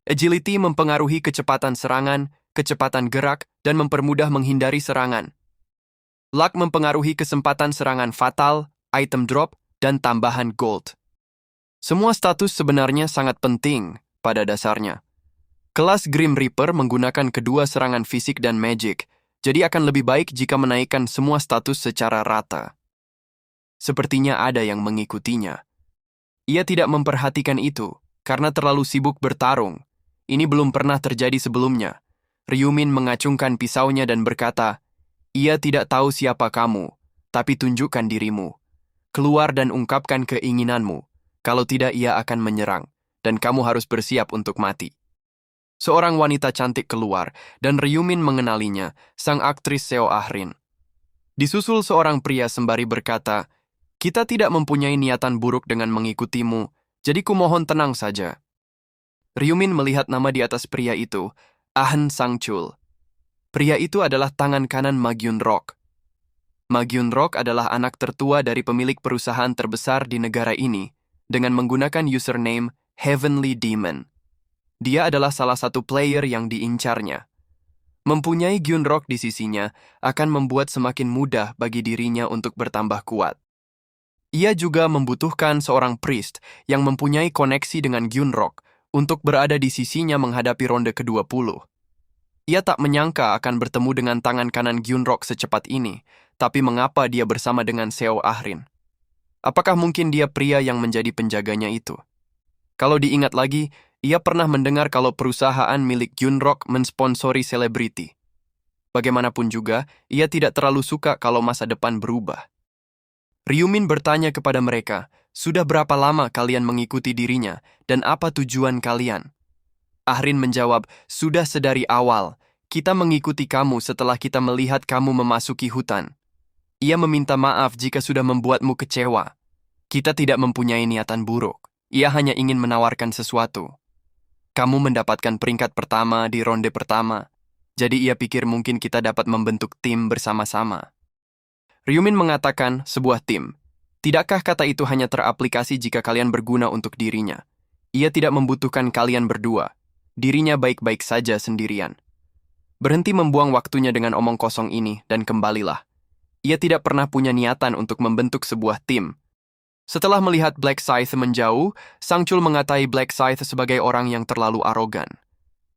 Agility mempengaruhi kecepatan serangan, kecepatan gerak, dan mempermudah menghindari serangan. Luck mempengaruhi kesempatan serangan fatal, item drop, dan tambahan gold. Semua status sebenarnya sangat penting pada dasarnya. Kelas Grim Reaper menggunakan kedua serangan fisik dan magic, jadi akan lebih baik jika menaikkan semua status secara rata. Sepertinya ada yang mengikutinya. Ia tidak memperhatikan itu, karena terlalu sibuk bertarung. Ini belum pernah terjadi sebelumnya. Ryumin mengacungkan pisaunya dan berkata, "Ia tidak tahu siapa kamu, tapi tunjukkan dirimu. Keluar dan ungkapkan keinginanmu. Kalau tidak, ia akan menyerang, dan kamu harus bersiap untuk mati." Seorang wanita cantik keluar, dan Ryumin mengenalinya, sang aktris Seo Ah-rin. Disusul seorang pria sembari berkata, "Kita tidak mempunyai niatan buruk dengan mengikutimu, jadi kumohon tenang saja." Ryumin melihat nama di atas pria itu, Ahn Sang-chul. Pria itu adalah tangan kanan Ma Gyun-rok. Ma Gyun-rok adalah anak tertua dari pemilik perusahaan terbesar di negara ini, dengan menggunakan username Heavenly Demon. Dia adalah salah satu player yang diincarnya. Mempunyai Gyun-rok di sisinya akan membuat semakin mudah bagi dirinya untuk bertambah kuat. Ia juga membutuhkan seorang priest yang mempunyai koneksi dengan Gyun-rok untuk berada di sisinya menghadapi ronde ke-20. Ia tak menyangka akan bertemu dengan tangan kanan Gyun-rok secepat ini, tapi mengapa dia bersama dengan Seo Ah-rin? Apakah mungkin dia pria yang menjadi penjaganya itu? Kalau diingat lagi, ia pernah mendengar kalau perusahaan milik Gyun-rok mensponsori selebriti. Bagaimanapun juga, ia tidak terlalu suka kalau masa depan berubah. Ryumin bertanya kepada mereka, "Sudah berapa lama kalian mengikuti dirinya, dan apa tujuan kalian?" Ah-rin menjawab, "Sudah sedari awal. Kita mengikuti kamu setelah kita melihat kamu memasuki hutan. Ia meminta maaf jika sudah membuatmu kecewa. Kita tidak mempunyai niatan buruk. Ia hanya ingin menawarkan sesuatu. Kamu mendapatkan peringkat pertama di ronde pertama, jadi ia pikir mungkin kita dapat membentuk tim bersama-sama." Ryumin mengatakan, "Sebuah tim. Tidakkah kata itu hanya teraplikasi jika kalian berguna untuk dirinya? Ia tidak membutuhkan kalian berdua. Dirinya baik-baik saja sendirian. Berhenti membuang waktunya dengan omong kosong ini dan kembalilah. Ia tidak pernah punya niatan untuk membentuk sebuah tim." Setelah melihat Black Scythe menjauh, Sang-chul mengatai Black Scythe sebagai orang yang terlalu arogan.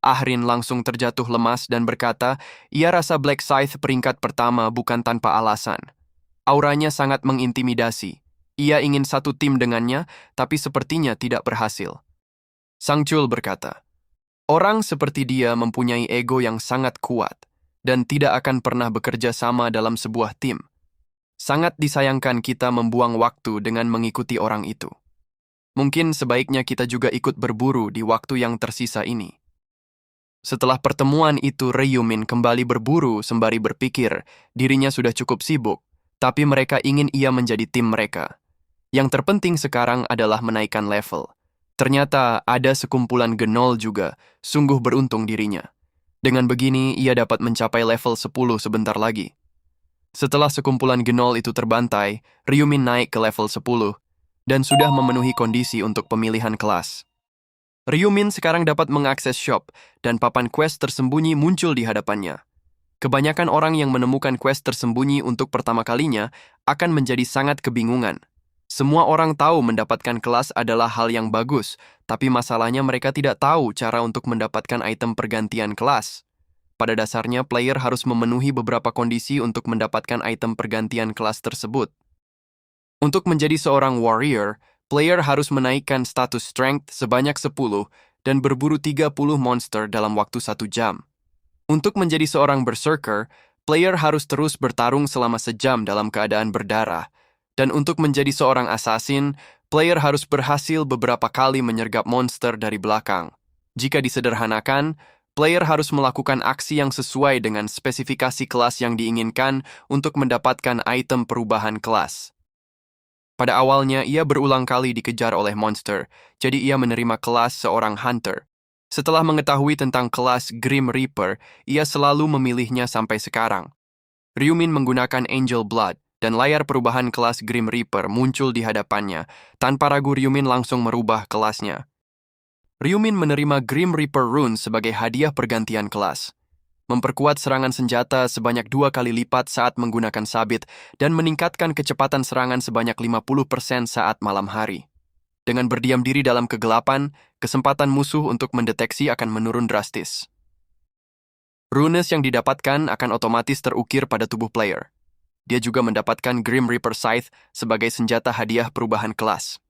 Ah-rin langsung terjatuh lemas dan berkata, ia rasa Black Scythe peringkat pertama bukan tanpa alasan. Auranya sangat mengintimidasi. Ia ingin satu tim dengannya, tapi sepertinya tidak berhasil. Sang-chul berkata, "Orang seperti dia mempunyai ego yang sangat kuat. dan tidak akan pernah bekerja sama dalam sebuah tim. Sangat disayangkan kita membuang waktu dengan mengikuti orang itu. Mungkin sebaiknya kita juga ikut berburu di waktu yang tersisa ini. Setelah pertemuan itu, Ryumin kembali berburu sembari berpikir dirinya sudah cukup sibuk, tapi mereka ingin ia menjadi tim mereka. Yang terpenting sekarang adalah menaikkan level. Ternyata ada sekumpulan Genol juga, sungguh beruntung dirinya. Dengan begini, ia dapat mencapai level 10 sebentar lagi. Setelah sekumpulan Genol itu terbantai, Ryumin naik ke level 10 dan sudah memenuhi kondisi untuk pemilihan kelas. Ryumin sekarang dapat mengakses shop dan papan quest tersembunyi muncul di hadapannya. Kebanyakan orang yang menemukan quest tersembunyi untuk pertama kalinya akan menjadi sangat kebingungan. Semua orang tahu mendapatkan kelas adalah hal yang bagus, tapi masalahnya mereka tidak tahu cara untuk mendapatkan item pergantian kelas. Pada dasarnya, player harus memenuhi beberapa kondisi untuk mendapatkan item pergantian kelas tersebut. Untuk menjadi seorang warrior, player harus menaikkan status strength sebanyak 10 dan berburu 30 monster dalam waktu 1 jam. Untuk menjadi seorang berserker, player harus terus bertarung selama sejam dalam keadaan berdarah. Dan untuk menjadi seorang assassin, player harus berhasil beberapa kali menyergap monster dari belakang. Jika disederhanakan, player harus melakukan aksi yang sesuai dengan spesifikasi kelas yang diinginkan untuk mendapatkan item perubahan kelas. Pada awalnya, ia berulang kali dikejar oleh monster, jadi ia menerima kelas seorang hunter. Setelah mengetahui tentang kelas Grim Reaper, ia selalu memilihnya sampai sekarang. Ryumin menggunakan Angel Blood, dan layar perubahan kelas Grim Reaper muncul di hadapannya. Tanpa ragu, Ryumin langsung merubah kelasnya. Ryumin menerima Grim Reaper Rune sebagai hadiah pergantian kelas. Memperkuat serangan senjata sebanyak 2 kali lipat saat menggunakan sabit dan meningkatkan kecepatan serangan sebanyak 50% saat malam hari. Dengan berdiam diri dalam kegelapan, kesempatan musuh untuk mendeteksi akan menurun drastis. Runes yang didapatkan akan otomatis terukir pada tubuh player. Dia juga mendapatkan Grim Reaper Scythe sebagai senjata hadiah perubahan kelas.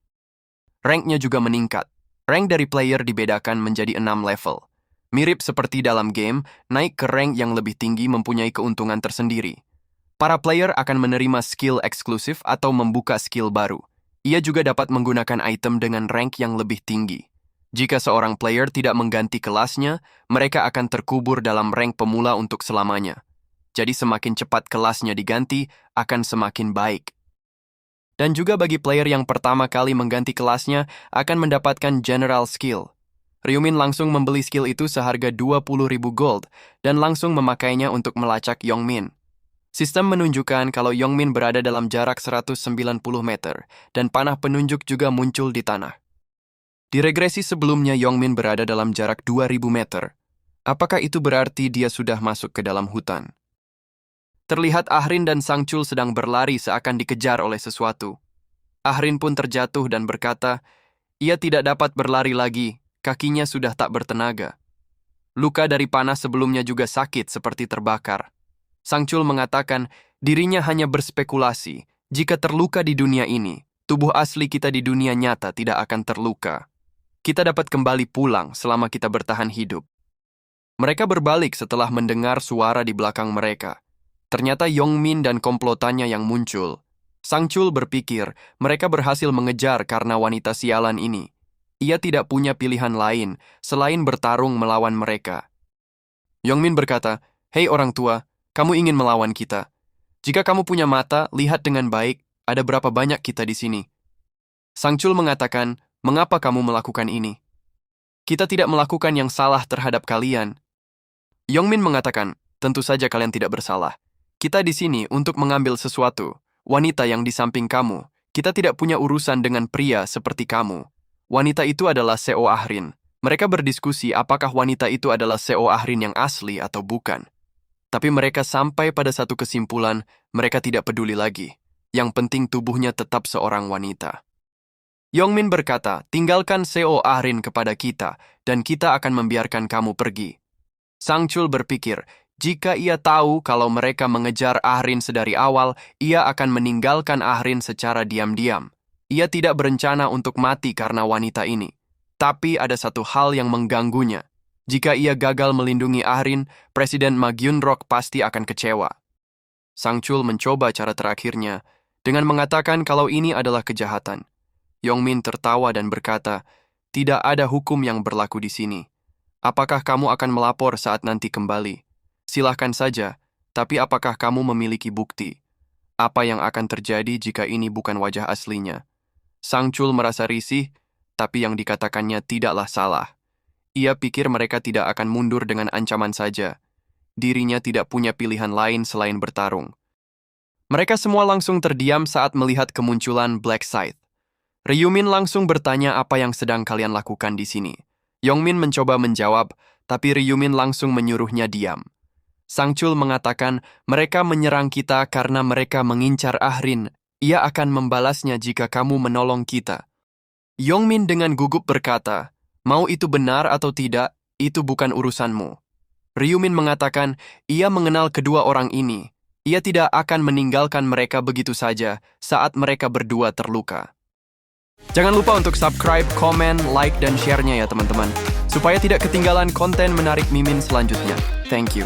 Ranknya juga meningkat. Rank dari player dibedakan menjadi 6 level. Mirip seperti dalam game, naik ke rank yang lebih tinggi mempunyai keuntungan tersendiri. Para player akan menerima skill eksklusif atau membuka skill baru. Ia juga dapat menggunakan item dengan rank yang lebih tinggi. Jika seorang player tidak mengganti kelasnya, mereka akan terkubur dalam rank pemula untuk selamanya. Jadi semakin cepat kelasnya diganti, akan semakin baik. Dan juga bagi player yang pertama kali mengganti kelasnya, akan mendapatkan General Skill. Ryumin langsung membeli skill itu seharga 20.000 gold, dan langsung memakainya untuk melacak Yongmin. Sistem menunjukkan kalau Yongmin berada dalam jarak 190 meter, dan panah penunjuk juga muncul di tanah. Di regresi sebelumnya, Yongmin berada dalam jarak 2.000 meter. Apakah itu berarti dia sudah masuk ke dalam hutan? Terlihat Ahrin dan Sangchul sedang berlari seakan dikejar oleh sesuatu. Ahrin pun terjatuh dan berkata, ia tidak dapat berlari lagi, kakinya sudah tak bertenaga. Luka dari panah sebelumnya juga sakit seperti terbakar. Sangchul mengatakan dirinya hanya berspekulasi, jika terluka di dunia ini, tubuh asli kita di dunia nyata tidak akan terluka. Kita dapat kembali pulang selama kita bertahan hidup. Mereka berbalik setelah mendengar suara di belakang mereka. Ternyata Yongmin dan komplotannya yang muncul. Sangchul berpikir mereka berhasil mengejar karena wanita sialan ini. Ia tidak punya pilihan lain selain bertarung melawan mereka. Yongmin berkata, "Hei orang tua, kamu ingin melawan kita. Jika kamu punya mata, lihat dengan baik, ada berapa banyak kita di sini." Sangchul mengatakan, "Mengapa kamu melakukan ini? Kita tidak melakukan yang salah terhadap kalian." Yongmin mengatakan, "Tentu saja kalian tidak bersalah. Kita di sini untuk mengambil sesuatu. Wanita yang di samping kamu, kita tidak punya urusan dengan pria seperti kamu." Wanita itu adalah Seo Ahrin. Mereka berdiskusi apakah wanita itu adalah Seo Ahrin yang asli atau bukan. Tapi mereka sampai pada satu kesimpulan, mereka tidak peduli lagi. Yang penting tubuhnya tetap seorang wanita. Yongmin berkata, "Tinggalkan Seo Ahrin kepada kita, dan kita akan membiarkan kamu pergi." Sangchul berpikir, jika ia tahu kalau mereka mengejar Ahrin sedari awal, ia akan meninggalkan Ahrin secara diam-diam. Ia tidak berencana untuk mati karena wanita ini. Tapi ada satu hal yang mengganggunya. Jika ia gagal melindungi Ahrin, Presiden Ma Gyun-rok pasti akan kecewa. Sang Chul mencoba cara terakhirnya dengan mengatakan kalau ini adalah kejahatan. Yongmin tertawa dan berkata, "Tidak ada hukum yang berlaku di sini. Apakah kamu akan melapor saat nanti kembali? Silahkan saja, tapi apakah kamu memiliki bukti? Apa yang akan terjadi jika ini bukan wajah aslinya?" Sang Chul merasa risih, tapi yang dikatakannya tidaklah salah. Ia pikir mereka tidak akan mundur dengan ancaman saja. Dirinya tidak punya pilihan lain selain bertarung. Mereka semua langsung terdiam saat melihat kemunculan Black Scythe. Ryumin langsung bertanya apa yang sedang kalian lakukan di sini. Yongmin mencoba menjawab, tapi Ryumin langsung menyuruhnya diam. Sang Chul mengatakan mereka menyerang kita karena mereka mengincar Ahrin. Ia akan membalasnya jika kamu menolong kita. Yongmin dengan gugup berkata, "Mau itu benar atau tidak, itu bukan urusanmu." Ryumin mengatakan ia mengenal kedua orang ini. Ia tidak akan meninggalkan mereka begitu saja saat mereka berdua terluka. Jangan lupa untuk subscribe, komen, like, dan share-nya ya teman-teman, supaya tidak ketinggalan konten menarik Mimin selanjutnya. Thank you.